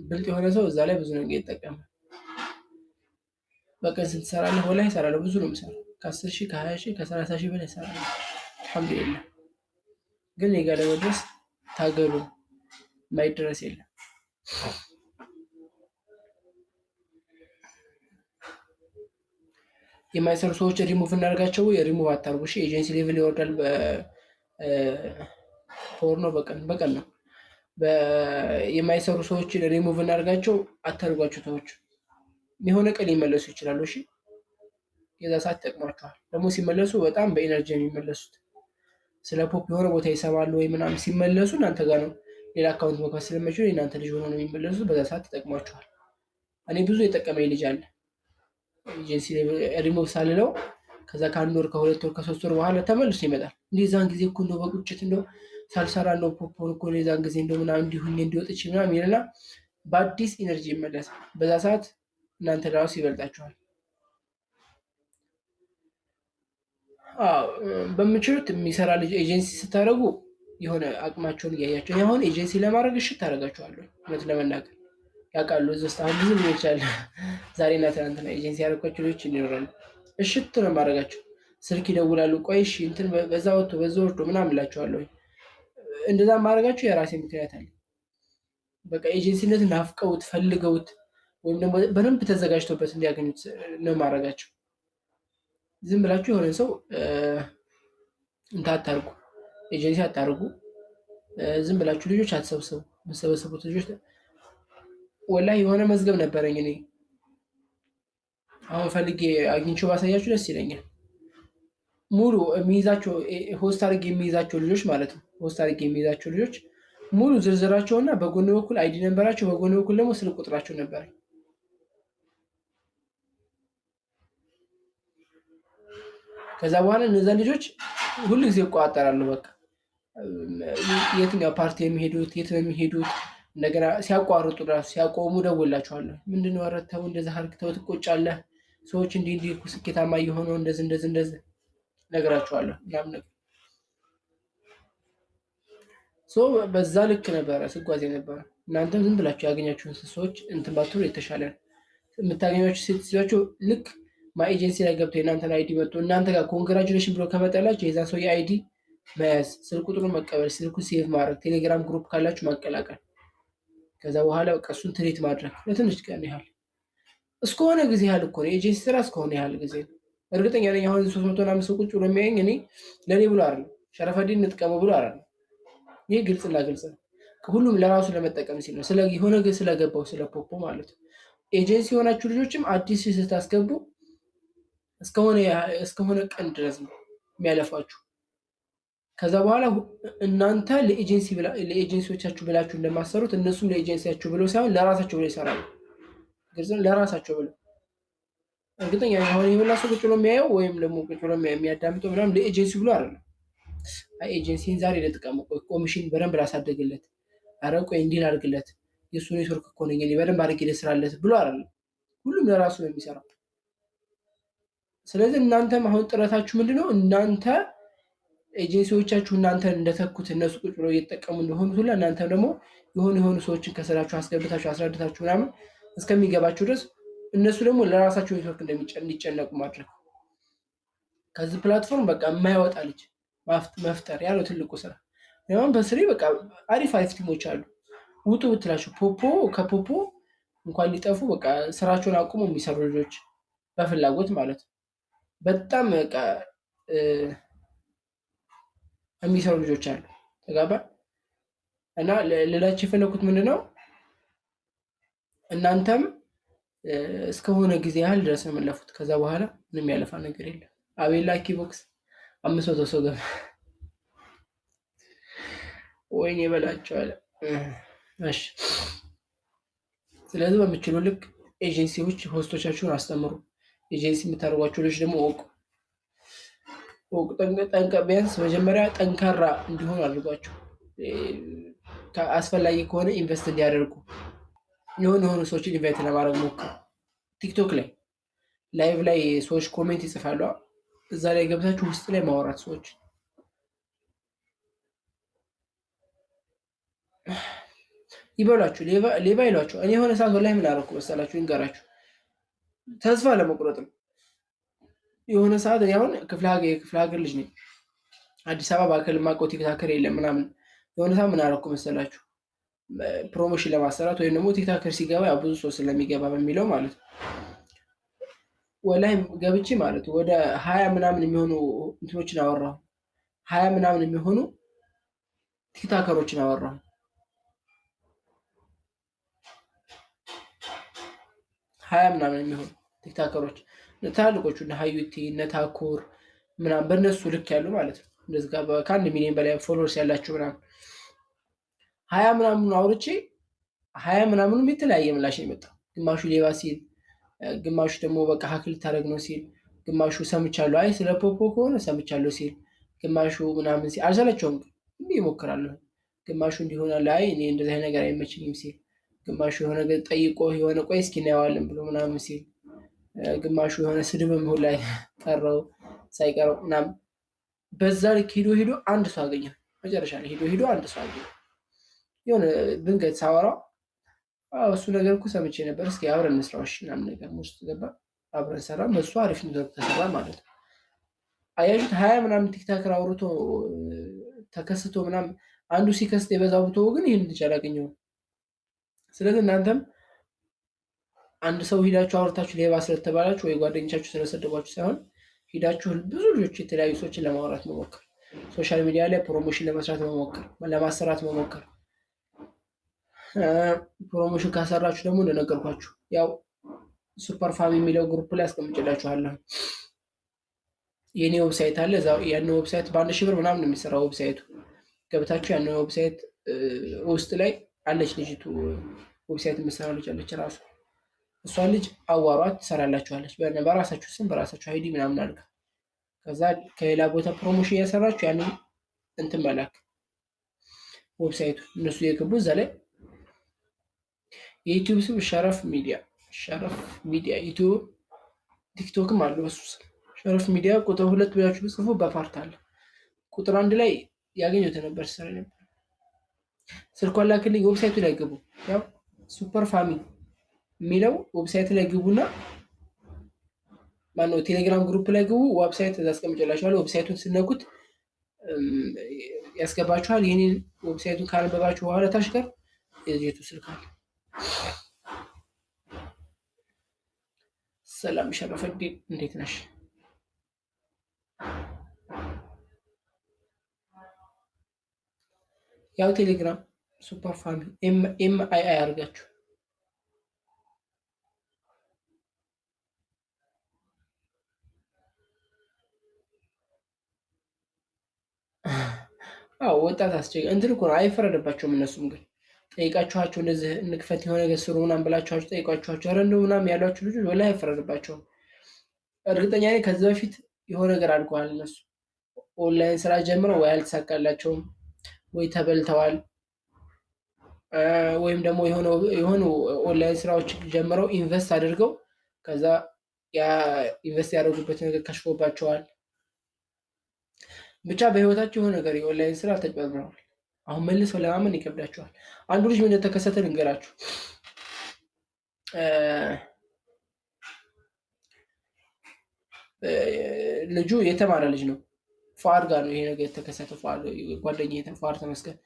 ብልጥ የሆነ ሰው እዛ ላይ ብዙ ነገር ይጠቀማል። በቀን ስንት ትሰራለህ? ወላሂ እሰራለሁ፣ ብዙ ነው የምሰራው። ከ10,000 ከ20,000 ከ30,000 በላይ እሰራለሁ። አልሐምዱሊላህ። ግን እኔ ጋር ለመድረስ ታገሉ፣ የማይደረስ የለም። የማይሰሩ ሰዎች ሪሙቭ እናደርጋቸው ወይ ሪሙቭ አታርጉ። እሺ ኤጀንሲ ሌቭል ይወርዳል። በወር ነው በቀን ነው። የማይሰሩ ሰዎችን ሪሙቭ እናደርጋቸው፣ አታርጓቸው። ሰዎች የሆነ ቀን ሊመለሱ ይችላሉ። እሺ የዛ ሰዓት ይጠቅሟቸዋል። ደግሞ ሲመለሱ በጣም በኢነርጂ የሚመለሱት ስለ ፖፕ የሆነ ቦታ ይሰማሉ ወይ ምናምን ሲመለሱ እናንተ ጋር ነው ሌላ አካውንት መክፈት ስለማይችሉ የእናንተ ልጅ ሆኖ ነው የሚመለሱት። በዛ ሰዓት ይጠቅሟቸዋል። እኔ ብዙ የጠቀመኝ ልጅ አለ ኤጀንሲ ሪሙቭ ሳልለው ከዛ ከአንድ ወር ከሁለት ወር ከሶስት ወር በኋላ ተመልሶ ይመጣል። እንዲህ ዛን ጊዜ እኮ እንደው በቁጭት እንደው ሳልሰራ እንደው ፖፖን እኮ የዛን ጊዜ እንደው ምናምን እንዲሁኝ እንዲወጥች ምናምን ይልና በአዲስ ኢነርጂ ይመለሳል። በዛ ሰዓት እናንተ ራሱ ይበልጣችኋል። በምችሉት የሚሰራ ልጅ ኤጀንሲ ስታደርጉ የሆነ አቅማቸውን እያያቸው አሁን ኤጀንሲ ለማድረግ እሽት ታደርጋቸዋለሁ። እውነት ለመናገር ያውቃሉ። እዚህ ውስጥ አሁን ብዙ ልጆች አለ ዛሬና ትናንትና ኤጀንሲ ያደረጓቸው ልጆች ይኖራሉ። እሽት ነው የማደርጋቸው። ስልክ ይደውላሉ። ቆይ እሺ እንትን በዛ ወጥቶ በዛ ወርዶ ምናምን እላቸዋለሁ። እንደዛ ማድረጋቸው የራሴ ምክንያት አለ። በቃ ኤጀንሲነት ናፍቀውት ፈልገውት ወይም ደግሞ በደንብ ተዘጋጅተውበት እንዲያገኙት ነው ማድረጋቸው። ዝም ብላችሁ የሆነ ሰው እንትን አታርጉ፣ ኤጀንሲ አታርጉ። ዝም ብላችሁ ልጆች አትሰብስቡ። መሰበሰቡት ልጆች ወላሂ የሆነ መዝገብ ነበረኝ እኔ አሁን ፈልጌ አግኝቼው ባሳያችሁ ደስ ይለኛል። ሙሉ የሚይዛቸው ሆስት አድርጌ የሚይዛቸው ልጆች ማለት ነው። ሆስት አድርጌ የሚይዛቸው ልጆች ሙሉ ዝርዝራቸውና በጎን በኩል አይዲ ነበራቸው፣ በጎን በኩል ደግሞ ስልክ ቁጥራቸው ነበረ። ከዛ በኋላ እነዛ ልጆች ሁሉ ጊዜ ይቆጣጠራሉ። በቃ የትኛው ፓርቲ የሚሄዱት የት ነው የሚሄዱት፣ እንደገና ሲያቋርጡ ራሱ ሲያቆሙ ደውላቸዋለሁ። ምንድነው አረተው እንደዛ አርግተው ትቆጫለህ፣ ሰዎች እንዲህ እንዲህ ስኬታማ እየሆኑ እንደዚህ ነገራቸዋለሁ ምናምን ነገር በዛ ልክ ነበረ ስጓዝ ነበረ። እናንተም ዝም ብላችሁ ያገኛችሁን ሰዎች እንትን ባትሉ የተሻለ ነው። የምታገኛችሁ ሴቶቻችሁ ልክ ማይ ኤጀንሲ ላይ ገብተው የእናንተን አይዲ መጥቶ እናንተ ጋር ኮንግራጁሌሽን ብሎ ከመጣላችሁ የዛ ሰው የአይዲ መያዝ፣ ስልክ ቁጥሩን መቀበል፣ ስልኩ ሴቭ ማድረግ፣ ቴሌግራም ግሩፕ ካላችሁ ማቀላቀል። ከዛ በኋላ በቃ እሱን ትሪት ማድረግ ለትንሽ ቀን ያህል እስከሆነ ጊዜ ያህል እኮ ነው ኤጀንሲ ስራ እስከሆነ ያህል ጊዜ ነው። እርግጠኛ ነኝ አሁን 300 ሰው ቁጭ ብሎ የሚያየኝ እኔ ለኔ ብሎ አይደለም ሸረፈዲን እንጥቀመው ብሎ አይደለም። ይሄ ግልጽና ግልጽ ነው። ሁሉም ለራሱ ለመጠቀም ሲል ነው። የሆነ ግን ስለገባው ስለ ፖፖ ማለት ነው። ኤጀንሲ የሆናችሁ ልጆችም አዲስ ስታስገቡ እስከሆነ ቀን ድረስ ነው የሚያለፋችሁ። ከዛ በኋላ እናንተ ለኤጀንሲዎቻችሁ ብላችሁ እንደማሰሩት እነሱም ለኤጀንሲያችሁ ብለው ሳይሆን ለራሳቸው ብለው ይሰራሉ። ግልጽ ለራሳቸው ብለው እርግጠኛ አሁን የበላ ሰው ቁጭ ብሎ የሚያየው ወይም ደግሞ ቁጭ ብሎ የሚያዳምጠው ምናምን ለኤጀንሲ ብሎ አይደለም። ኤጀንሲን ዛሬ ለጥቀሙ ኮሚሽን በደንብ ላሳደግለት፣ ኧረ ቆይ እንዲህ ላድርግለት፣ የእሱ ኔትወርክ እኮ ነኝ እኔ በደንብ አድርጌ ልስራለት ብሎ አይደለም። ሁሉም ለራሱ ነው የሚሰራው። ስለዚህ እናንተም አሁን ጥረታችሁ ምንድነው? እናንተ ኤጀንሲዎቻችሁ እናንተን እንደተኩት እነሱ ቁጭ ብለው እየተጠቀሙ እንደሆኑ ሁላ እናንተም ደግሞ የሆኑ ሰዎችን ከስራችሁ አስገብታችሁ አስረድታችሁ ምናምን እስከሚገባችሁ ድረስ እነሱ ደግሞ ለራሳቸው ኔትወርክ እንዲጨነቁ ማድረግ። ከዚህ ፕላትፎርም በቃ የማይወጣ ልጅ መፍጠር ያለው ትልቁ ስራ። አሁን በስሬ በቃ አሪፍ ቲሞች አሉ። ውጡ ብትላቸው ከፖፖ እንኳን ሊጠፉ በቃ ስራቸውን አቁመው የሚሰሩ ልጆች በፍላጎት ማለት ነው። በጣም በቃ የሚሰሩ ልጆች አሉ። ተጋባ እና ልላችሁ የፈለኩት ምንድነው እናንተም እስከሆነ ጊዜ ያህል ድረስ ነው የምለፉት። ከዛ በኋላ ምንም ያለፋ ነገር የለም። አቤላ ኪቦክስ 500 ሰው ገባ። ወይኔ በላቸዋል። እሺ ስለዚህ በምችሉ ልክ ኤጀንሲዎች ሆስቶቻችሁን አስተምሩ። ኤጀንሲ የምታደርጓቸው ልጆች ደግሞ ቢያንስ መጀመሪያ ጠንካራ እንዲሆኑ አድርጓቸው። አስፈላጊ ከሆነ ኢንቨስት እንዲያደርጉ የሆኑ ሰዎችን ኢንቫይት ለማድረግ ሞክሩ። ቲክቶክ ላይ ላይቭ ላይ ሰዎች ኮሜንት ይጽፋሉ። እዛ ላይ ገብታችሁ ውስጥ ላይ ማውራት ሰዎች ይበሏችሁ፣ ሌባ ይሏቸው። እኔ የሆነ ሰዓት ላይ ምን አደረኩ መሰላችሁ? ይንገራችሁ ተስፋ ለመቁረጥም የሆነ ሰዓት አሁን ክፍለ ሀገር ልጅ ነኝ። አዲስ አበባ በአካል የማውቀው ቲክታከር የለም ምናምን። የሆነ ሰዓት ምን አደረኩ መሰላችሁ? ፕሮሞሽን ለማሰራት ወይም ደግሞ ቲክታከር ሲገባ ያው ብዙ ሰው ስለሚገባ በሚለው ማለት ነው ወላሂ ገብቼ ማለት ወደ 20 ምናምን የሚሆኑ እንትኖችን አወራሁ። 20 ምናምን የሚሆኑ ቲክታከሮችን አወራሁ። 20 ምናምን የሚሆኑ ቲክታከሮች ትላልቆቹ እነ ሀዩቲ እነ ታኩር ምናምን በእነሱ ልክ ያሉ ማለት ነው። እንደዚህ ጋር ከ1 ሚሊዮን በላይ ፎሎወርስ ያላቸው ምናምን 20 ምናምኑ አውርቼ 20 ምናምኑም የተለያየ ምላሽ ነው የመጣው። ግማሹ ሌባ ሲል፣ ግማሹ ደግሞ በቃ ሀክ ልታደርግ ነው ሲል፣ ግማሹ ሰምቻለሁ አይ ስለ ፖፖ ከሆነ ሰምቻለሁ ሲል፣ ግማሹ ምናምን ሲል አልሰለቸውም እንዲህ ይሞክራለሁ። ግማሹ እንዲሆናል አይ እኔ እንደዚህ አይነት ነገር አይመችኝም ሲል፣ ግማሹ የሆነ ነገር ጠይቆ የሆነ ቆይ እስኪ እናየዋለን ብሎ ምናምን ሲል፣ ግማሹ የሆነ ስድብም ሁላ ቀረው ሳይቀረው ምናምን በዛ ልክ ሄዶ አንድ ሰው አገኘ። መጨረሻ ላይ ሄዶ አንድ ሰው አገኘ። የሆነ ድንገት ሳወራው እሱ ነገር እኮ ሰምቼ ነበር እስኪ አብረን እንስራው እሺ ምናምን ነገር ውስጥ ገባ። አብረን ሰራን። በሱ አሪፍ ነገር ተሰራ ማለት ነው። አያችሁት? 20 ምናምን ቲክታከር አውርቶ ተከስቶ ምናምን አንዱ ሲከስት የበዛው ብቶ ግን ይህን ልጅ አላገኘውም። ስለዚህ እናንተም አንድ ሰው ሂዳችሁ አውርታችሁ ሌባ ስለተባላችሁ ወይ ጓደኞቻችሁ ስለሰደቧችሁ ሳይሆን ሂዳችሁ ብዙ ልጆች የተለያዩ ሰዎችን ለማውራት መሞከር፣ ሶሻል ሚዲያ ላይ ፕሮሞሽን ለመስራት መሞከር፣ ለማሰራት መሞከር። ፕሮሞሽን ካሰራችሁ ደግሞ እንደነገርኳችሁ ያው ሱፐር ፋሚ የሚለው ግሩፕ ላይ አስቀምጬላችኋለሁ። የኔ ዌብሳይት አለ። ያን ዌብሳይት በ1000 ብር ምናምን የሚሰራው ዌብሳይቱ ገብታችሁ ያን ዌብሳይት ውስጥ ላይ አለች ልጅቱ ዌብሳይት የምትሰራ ልጅ አለች ራሱ። እሷን ልጅ አዋሯት ትሰራላችኋለች። በራሳችሁ ስም በራሳችሁ አይዲ ምናምን አድርጋ ከዛ ከሌላ ቦታ ፕሮሞሽን እያሰራችሁ ያንን እንትን መላክ ዌብሳይቱ እነሱ የገቡ እዛ ላይ የዩቲዩብ ስም ሸረፍ ሚዲያ ዩቲዩብ ቲክቶክም አለ በሱ ስም ሸረፍ ሚዲያ ቁጥር 2 ብላችሁ ብጽፉ በፓርት አለ። ቁጥር 1 ላይ ያገኙት ነበር ሰራ ነበር። ስልኳን ላክልኝ ዌብሳይቱ ላይ ግቡ። ያው ሱፐር ፋሚ የሚለው ዌብሳይት ላይ ግቡና ማነው ቴሌግራም ግሩፕ ላይ ግቡ። ዌብሳይት እዛ አስቀምጬላችኋለሁ። ዌብሳይቱን ስነኩት ያስገባችኋል። ይሄንን ዌብሳይቱን ካነበባችሁ በኋላ ታች ጋር የልጅቱ ስልክ አለ። ሰላም ሸረፈዲን እንዴት ነሽ? ያው ቴሌግራም ሱፐር ፋሚ ኤምአይአይ አድርጋችሁ ወጣት አስቸጋሪ እንትን እኮ ነው። አይፈረድባቸውም። እነሱም ግን ጠይቃችኋቸው እንደዚህ እንክፈት የሆነ ነገር ስሩ ምናምን ብላችኋቸው ጠይቃችኋቸው ኧረ እንደው ምናምን ያሏችሁ ልጆች ወላሂ አይፈረድባቸውም። እርግጠኛ ነኝ ከዚህ በፊት የሆነ ነገር አድርገዋል። እነሱ ኦንላይን ስራ ጀምረው ወይ አልተሳካላቸውም ወይ ተበልተዋል፣ ወይም ደግሞ የሆኑ ኦንላይን ስራዎች ጀምረው ኢንቨስት አድርገው ከዛ ያ ኢንቨስት ያደረጉበት ነገር ከሽፎባቸዋል። ብቻ በህይወታቸው የሆነ ነገር የኦንላይን ስራ ተጭበርብረዋል። አሁን መልሰው ለማመን ይከብዳቸዋል። አንዱ ልጅ ምን እንደተከሰተ ልንገራችሁ። ልጁ የተማረ ልጅ ነው። ፋር ጋር ነው ይሄ ነገር የተከሰተው። ጓደኛዬ ፋር ተመስገን።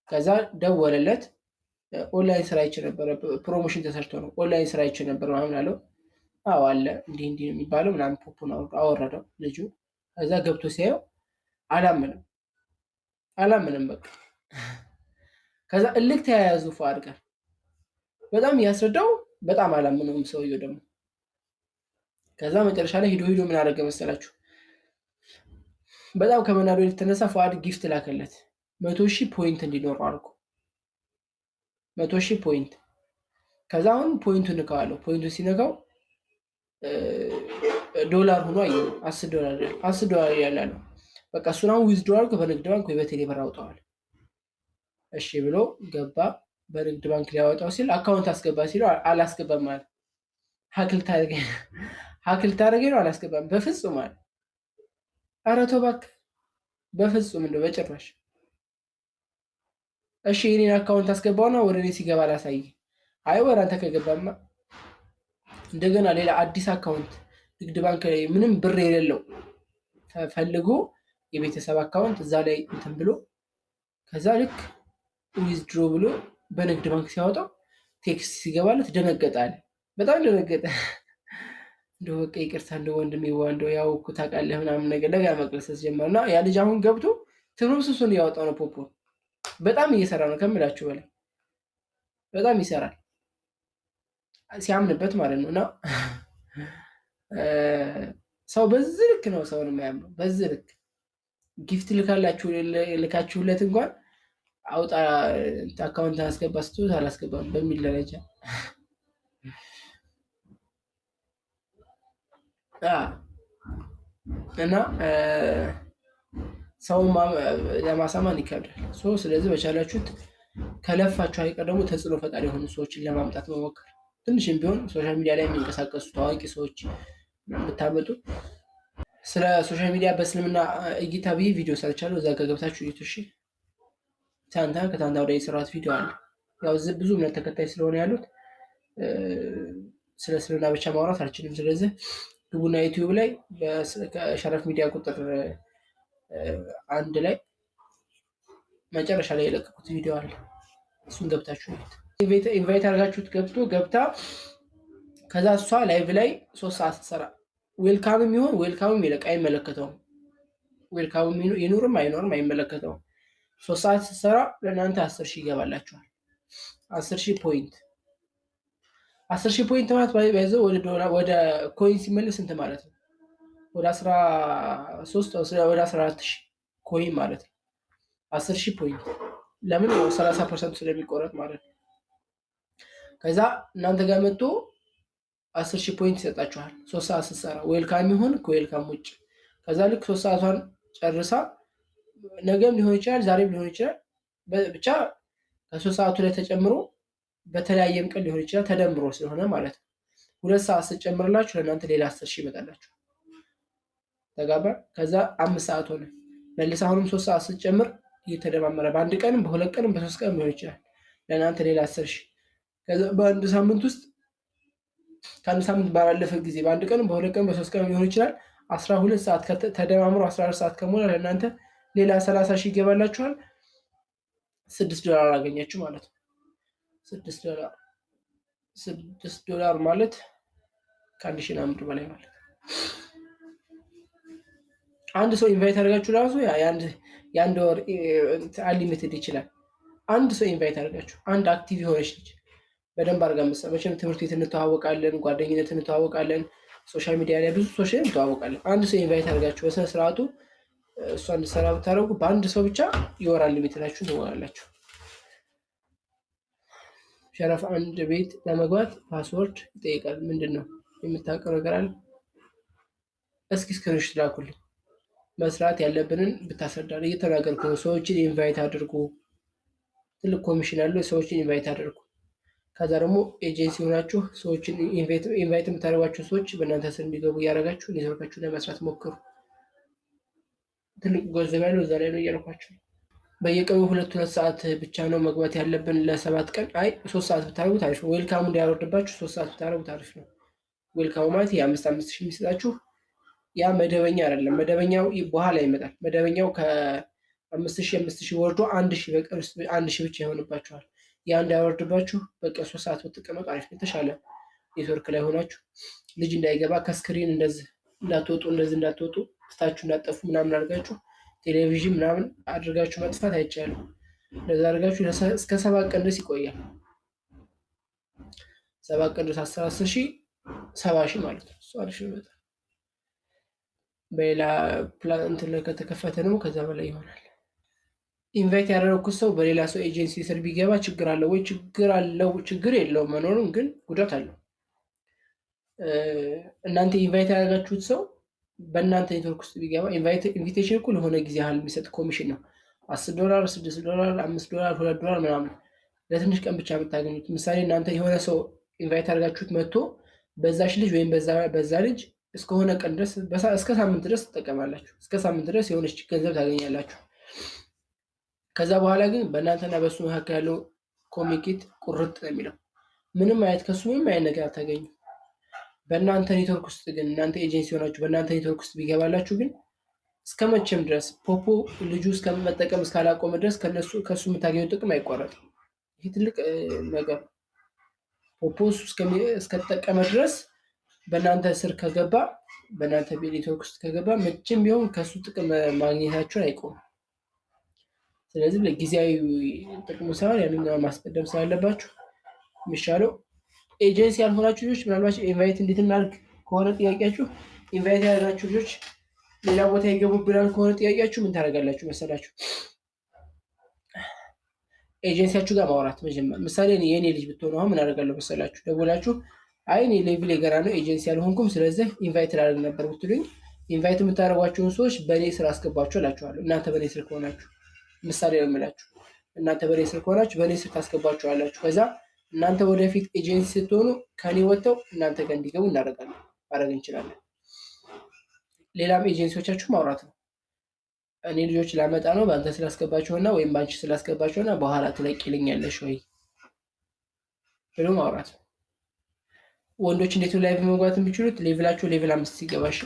ከዛ ደወለለት። ኦንላይን ስራ ይችል ነበር፣ ፕሮሞሽን ተሰርቶ ነው ኦንላይን ስራ ይችል ነበር ምናምን አለው። አዎ አለ እንዲህ ነው የሚባለው ምናምን ፖፖን አወረደው ልጁ። ከዛ ገብቶ ሲያየው አላምንም በቃ። ከዛ እልክ ተያያዙ ፋር ጋር በጣም እያስረዳው በጣም አላምነውም ሰውየው ደግሞ። ከዛ መጨረሻ ላይ ሂዶ ምን አደረገ መሰላችሁ? በጣም ከመናዶ የተነሳ ፋድ ጊፍት ላከለት 100,000 ፖይንት እንዲኖረው አድርጎ 100,000 ፖይንት። ከዛ አሁን ፖይንቱን ንካዋለሁ። ፖይንቱን ሲነካው ዶላር ሆኖ አየሁ። $10 ያለው በቃ እሱን አሁን ዊዝድሮ አድርጎ በንግድ ባንክ ወይ በቴሌ ብር አውጣዋል። እሺ ብሎ ገባ። በንግድ ባንክ ሊያወጣው ሲል አካውንት አስገባ ሲለው አላስገባም አለ። ሀክል ታደርገኝ ነው አላስገባም በፍጹም አለ። ኧረ ተው እባክህ በፍጹም እንደው በጭራሽ። እሺ የኔን አካውንት አስገባውና ወደ እኔ ሲገባ ላሳይ። አይ ወደ አንተ ከገባማ እንደገና ሌላ አዲስ አካውንት ንግድ ባንክ ላይ ምንም ብር የሌለው ፈልጎ የቤተሰብ አካውንት እዛ ላይ እንትን ብሎ ከዛ ልክ ዊዝድሮ ብሎ በንግድ ባንክ ሲያወጣው ቴክስት ሲገባለት ደነገጣል። በጣም ደነገጠ። እንደው በቃ ይቅርታ እንደው ወንድሜ እንደው ያው እኮ ታውቃለህ ምናምን ነገር ደጋ መቅለሰስ ጀመረ እና ያ ልጅ አሁን ገብቶ ትርምስምሱን እያወጣው ነው። ፖፖ በጣም እየሰራ ነው ከምላችሁ በላይ በጣም ይሰራል ሲያምንበት ማለት ነው። እና ሰው በዚህ ልክ ነው ሰውን የማያምነው። በዚህ ልክ ጊፍት ልካችሁለት እንኳን አውጣ አካውንት አስገባ ስትሉት አላስገባም በሚል ደረጃ እና ሰውን ለማሳመን ይከብዳል። ስለዚህ በቻላችሁት ከለፋችሁ አይቀር ደግሞ ተጽዕኖ ፈጣሪ የሆኑ ሰዎችን ለማምጣት መሞከር፣ ትንሽም ቢሆን ሶሻል ሚዲያ ላይ የሚንቀሳቀሱ ታዋቂ ሰዎች ብታመጡ። ስለ ሶሻል ሚዲያ በእስልምና እይታ ብዬ ቪዲዮ ሰርቻለሁ። እዛ ጋር ገብታችሁ እዩት። እሺ ከታንታ ወደ የሰራት ቪዲዮ አለ። ያው ብዙ እምነት ተከታይ ስለሆነ ያሉት ስለ እስልምና ብቻ ማውራት አልችልም። ስለዚህ ግቡና ዩቲዩብ ላይ ከሸረፍ ሚዲያ ቁጥር 1 ላይ መጨረሻ ላይ የለቀቁት ቪዲዮ አለ። እሱን ገብታችሁ ኢንቫይት አድርጋችሁት ገብታ ከዛ እሷ ላይቭ ላይ 3 ሰዓት ትሰራ። ዌልካም የሚሆን ዌልካም ይለቅ አይመለከተውም። ዌልካም ይኑርም አይኖርም አይመለከተውም። 3 ሰዓት ስትሰራ ለእናንተ 10,000 ይገባላችኋል። 10,000 ፖይንት 10,000 ፖይንት ማለት ባይዘው ወደ ኮይን ሲመለስ እንት ማለት ነው ወደ 13 ወደ 14,000 ኮይን ማለት ነው። 10,000 ፖይንት ለምን 30% ስለሚቆረጥ ማለት ነው። ከዛ እናንተ ጋር መጥቶ 10,000 ፖይንት ይሰጣችኋል። 3 ሰዓት ስትሰራ ዌልካም ይሁን ከዌልካም ውጭ። ከዛ ልክ 3 ሰዓቷን ጨርሳ ነገም ሊሆን ይችላል ዛሬም ሊሆን ይችላል ብቻ ከ3 ሰዓቱ ላይ ተጨምሮ በተለያየም ቀን ሊሆን ይችላል ተደምሮ ስለሆነ ማለት ነው 2 ሰዓት ስትጨምርላችሁ ለእናንተ ሌላ 10,000 ይመጣላችሁ። ተጋባ። ከዛ 5 ሰዓት ሆነ መልስ አሁንም 3 ሰዓት ስትጨምር እየተደማመረ በአንድ ቀንም በሁለት ቀንም በ3 ቀንም ሊሆን ይችላል ለእናንተ ሌላ 10,000። ከዛ በአንድ ሳምንት ውስጥ ከአንድ ሳምንት ባላለፈ ጊዜ በአንድ ቀንም በሁለት ቀንም በ3 ቀንም ሊሆን ይችላል 12 ሰዓት ተደማምሮ 14 ሰዓት ከሞላ ለእናንተ ሌላ 30,000 ይገባላችኋል። $6 አገኛችሁ ማለት ነው። $6 ማለት ከ1,000 ብር በላይ ማለት ነው። አንድ ሰው ኢንቫይት አድርጋችሁ ራሱ የአንድ ወር አንሊሚትድ ይችላል። አንድ ሰው ኢንቫይት አድርጋችሁ አንድ አክቲቭ የሆነች ልጅ በደንብ አድርጋ መቼም ትምህርት ቤት እንተዋወቃለን፣ ጓደኝነት እንተዋወቃለን፣ ሶሻል ሚዲያ ላይ ብዙ ሰዎች ላይ እንተዋወቃለን። አንድ ሰው ኢንቫይት አድርጋችሁ በስነ ስርዓቱ እሷ እንድትሰራ ብታደርጉ በአንድ ሰው ብቻ የወር አንሊሚትዳችሁን ትሞላላችሁ። ሸረፍ አንድ ቤት ለመግባት ፓስወርድ ይጠይቃል። ምንድን ነው የምታውቀው ነገር አለ? እስኪ ስክሪንሾት ላኩልኝ። መስራት ያለብንን ብታስረዳን እየተናገርኩ ነው። ሰዎችን ኢንቫይት አድርጉ። ትልቅ ኮሚሽን ያለው ሰዎችን ኢንቫይት አድርጉ። ከዛ ደግሞ ኤጀንሲ ሆናችሁ ሰዎችን ኢንቫይት የምታደርጓቸው ሰዎች በእናንተ ስር እንዲገቡ እያደረጋችሁ ኔትወርካችሁ ላይ መስራት ሞክሩ። ትልቅ ገንዘብ ያለው እዛ ላይ ነው እያልኳቸው። በየቀኑ 2 ሰዓት ብቻ ነው መግባት ያለብን ለ7 ቀን። አይ 3 ሰዓት ብታደርጉት አሪፍ ነው። ዌልካሙ እንዳያወርድባችሁ 3 ሰዓት ብታደርጉት አሪፍ ነው። ዌልካሙ ማለት የ5,000 የሚሰጣችሁ ያ መደበኛ አይደለም። መደበኛው በኋላ ይመጣል። መደበኛው ከ5,000 ወርዶ 1,000 በቀን ውስጥ 1,000 ብቻ ይሆንባችኋል። ያ እንዳያወርድባችሁ በቀን 3 ሰዓት ብትቀመጡ አሪፍ ነው። የተሻለ ኔትወርክ ላይ ሆናችሁ ልጅ እንዳይገባ ከስክሪን እንደዚህ እንዳትወጡ ስታችሁ እንዳጠፉ ምናምን አድርጋችሁ ቴሌቪዥን ምናምን አድርጋችሁ መጥፋት አይቻልም። እንደዛ አድርጋችሁ እስከ 7 ቀን ድረስ ይቆያል። 7 ቀን ድረስ 10,000 70,000 ማለት ነው። እሱ አሪፍ ነው በጣም። በሌላ ፕላን ላይ ከተከፈተ ደግሞ ከዛ በላይ ይሆናል። ኢንቫይት ያደረኩት ሰው በሌላ ሰው ኤጀንሲ ስር ቢገባ ችግር አለው ወይ? ችግር የለውም። መኖሩን ግን ጉዳት አለው። እናንተ ኢንቫይት ያደረጋችሁት ሰው በእናንተ ኔትወርክ ውስጥ ቢገባ ኢንቪቴሽን እኮ ለሆነ ጊዜ ያህል የሚሰጥ ኮሚሽን ነው። $10፣ $6፣ $5፣ $2 ምናምን ለትንሽ ቀን ብቻ የምታገኙት። ምሳሌ እናንተ የሆነ ሰው ኢንቫይት አድርጋችሁት መጥቶ በዛች ልጅ ወይም በዛ ልጅ እስከሆነ ቀን ድረስ እስከ ሳምንት ድረስ ትጠቀማላችሁ። እስከ ሳምንት ድረስ የሆነች ገንዘብ ታገኛላችሁ። ከዛ በኋላ ግን በእናንተና በሱ መካከል ያለው ኮሚኒኬት ቁርጥ ነው የሚለው። ምንም አይነት ከሱ ምንም አይነት ነገር አታገኙ። በእናንተ ኔትወርክ ውስጥ ግን እናንተ ኤጀንሲ ሆናችሁ በእናንተ ኔትወርክ ውስጥ ቢገባላችሁ ግን እስከመቼም ድረስ ፖፖ ልጁ እስከመጠቀም እስካላቆመ ድረስ ከሱ የምታገኘው ጥቅም አይቋረጥም። ይህ ትልቅ ነገር ፖፖ እስከተጠቀመ ድረስ በእናንተ ስር ከገባ በእናንተ ኔትወርክ ውስጥ ከገባ መቼም ቢሆን ከሱ ጥቅም ማግኘታችሁን አይቆም። ስለዚህ ለጊዜያዊ ጥቅሙ ሳይሆን ያንኛውን ማስቀደም ስላለባችሁ የሚሻለው ኤጀንሲ ያልሆናችሁ ልጆች ምናልባት ኢንቫይት እንዴት እናድርግ ከሆነ ጥያቄያችሁ፣ ኢንቫይት ያደረጋችሁ ልጆች ሌላ ቦታ ይገቡብናል ከሆነ ጥያቄያችሁ ምን ታደርጋላችሁ መሰላችሁ? ኤጀንሲያችሁ ጋር ማውራት መጀመር። ምሳሌ የኔ ልጅ ብትሆኑ አሁን ምን አደርጋለሁ መሰላችሁ? ደውላችሁ አይ እኔ ሌቭል ገና ነው ኤጀንሲ ያልሆንኩም ስለዚህ ኢንቫይት ላደርግ ነበር ብትሉኝ ኢንቫይት የምታደርጓቸውን ሰዎች በእኔ ስር አስገባችሁ እላችኋለሁ። እናንተ በእኔ ስር ከሆናችሁ ምሳሌ ነው የምላችሁ። እናንተ በእኔ ስር ከሆናችሁ በእኔ ስር ታስገባችኋላችሁ። ከዛ እናንተ ወደፊት ኤጀንሲ ስትሆኑ ከኔ ወጥተው እናንተ ጋር እንዲገቡ እናደርጋለን ማድረግ እንችላለን። ሌላም ኤጀንሲዎቻችሁ ማውራት ነው። እኔ ልጆች ላመጣ ነው በአንተ ስላስገባችሁና ወይም በአንቺ ስላስገባችሁና በኋላ ትለቂልኛለሽ ወይ ብሎ ማውራት ነው። ወንዶች እንዴት ነው ላይቭ መግባት የሚችሉት? ሌቭላቸው ሌቭል 5 ሲገባሽ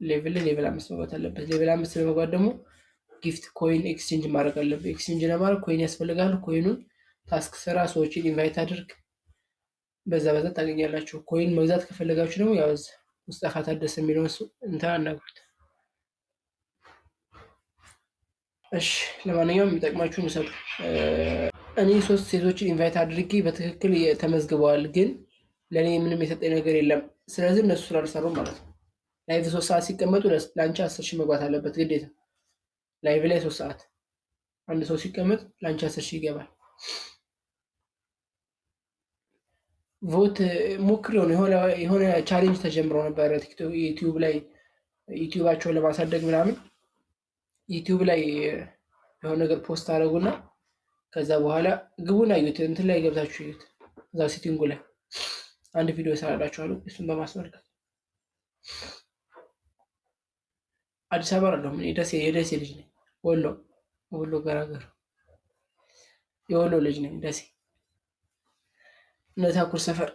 ሌቭል 5 መግባት አለበት። ሌቭል 5 ለመግባት ደግሞ ጊፍት ኮይን ኤክስቼንጅ ማድረግ አለበት። ኤክስቼንጅ ለማድረግ ኮይን ያስፈልጋል። ኮይኑን ታስክ ስራ፣ ሰዎችን ኢንቫይት አድርግ፣ በዛ ታገኛላችሁ። ኮይን መግዛት ከፈለጋችሁ ደግሞ ያው ሙስጠፋ ታደሰ የሚለውን እንትን አናግሩት። እሺ ለማንኛውም የሚጠቅማችሁን ውሰዱ። እኔ 3 ሴቶችን ኢንቫይት አድርጌ በትክክል ተመዝግበዋል፣ ግን ለእኔ ምንም የሰጠኝ ነገር የለም። ስለዚህ እነሱ ስላልሰሩ ማለት ነው። ላይቭ 3 ሰዓት ሲቀመጡ ለአንቺ 10 ሺህ መግባት አለበት ግዴታ። ላይቭ ላይ 3 ሰዓት አንድ ሰው ሲቀመጥ ለአንቺ 10 ሺህ ይገባል። ቮት ሞክሬው ነው። የሆነ ቻሌንጅ ተጀምሮ ነበር ዩቲዩብ ላይ ዩቲዩባቸውን ለማሳደግ ምናምን ዩቲዩብ ላይ የሆነ ነገር ፖስት አደረጉና ከዛ በኋላ ግቡና እዩት፣ እንትን ላይ ገብታችሁ እዩት። እዛ ሴቲንጉ ላይ አንድ ቪዲዮ እሰራላችኋለሁ እሱን በማስመልከት። አዲስ አበባ አይደለሁም እኔ የደሴ ልጅ ነኝ። ወሎ ገራገር የወሎ ልጅ ነኝ። ደሴ እነታኩር ሰፈር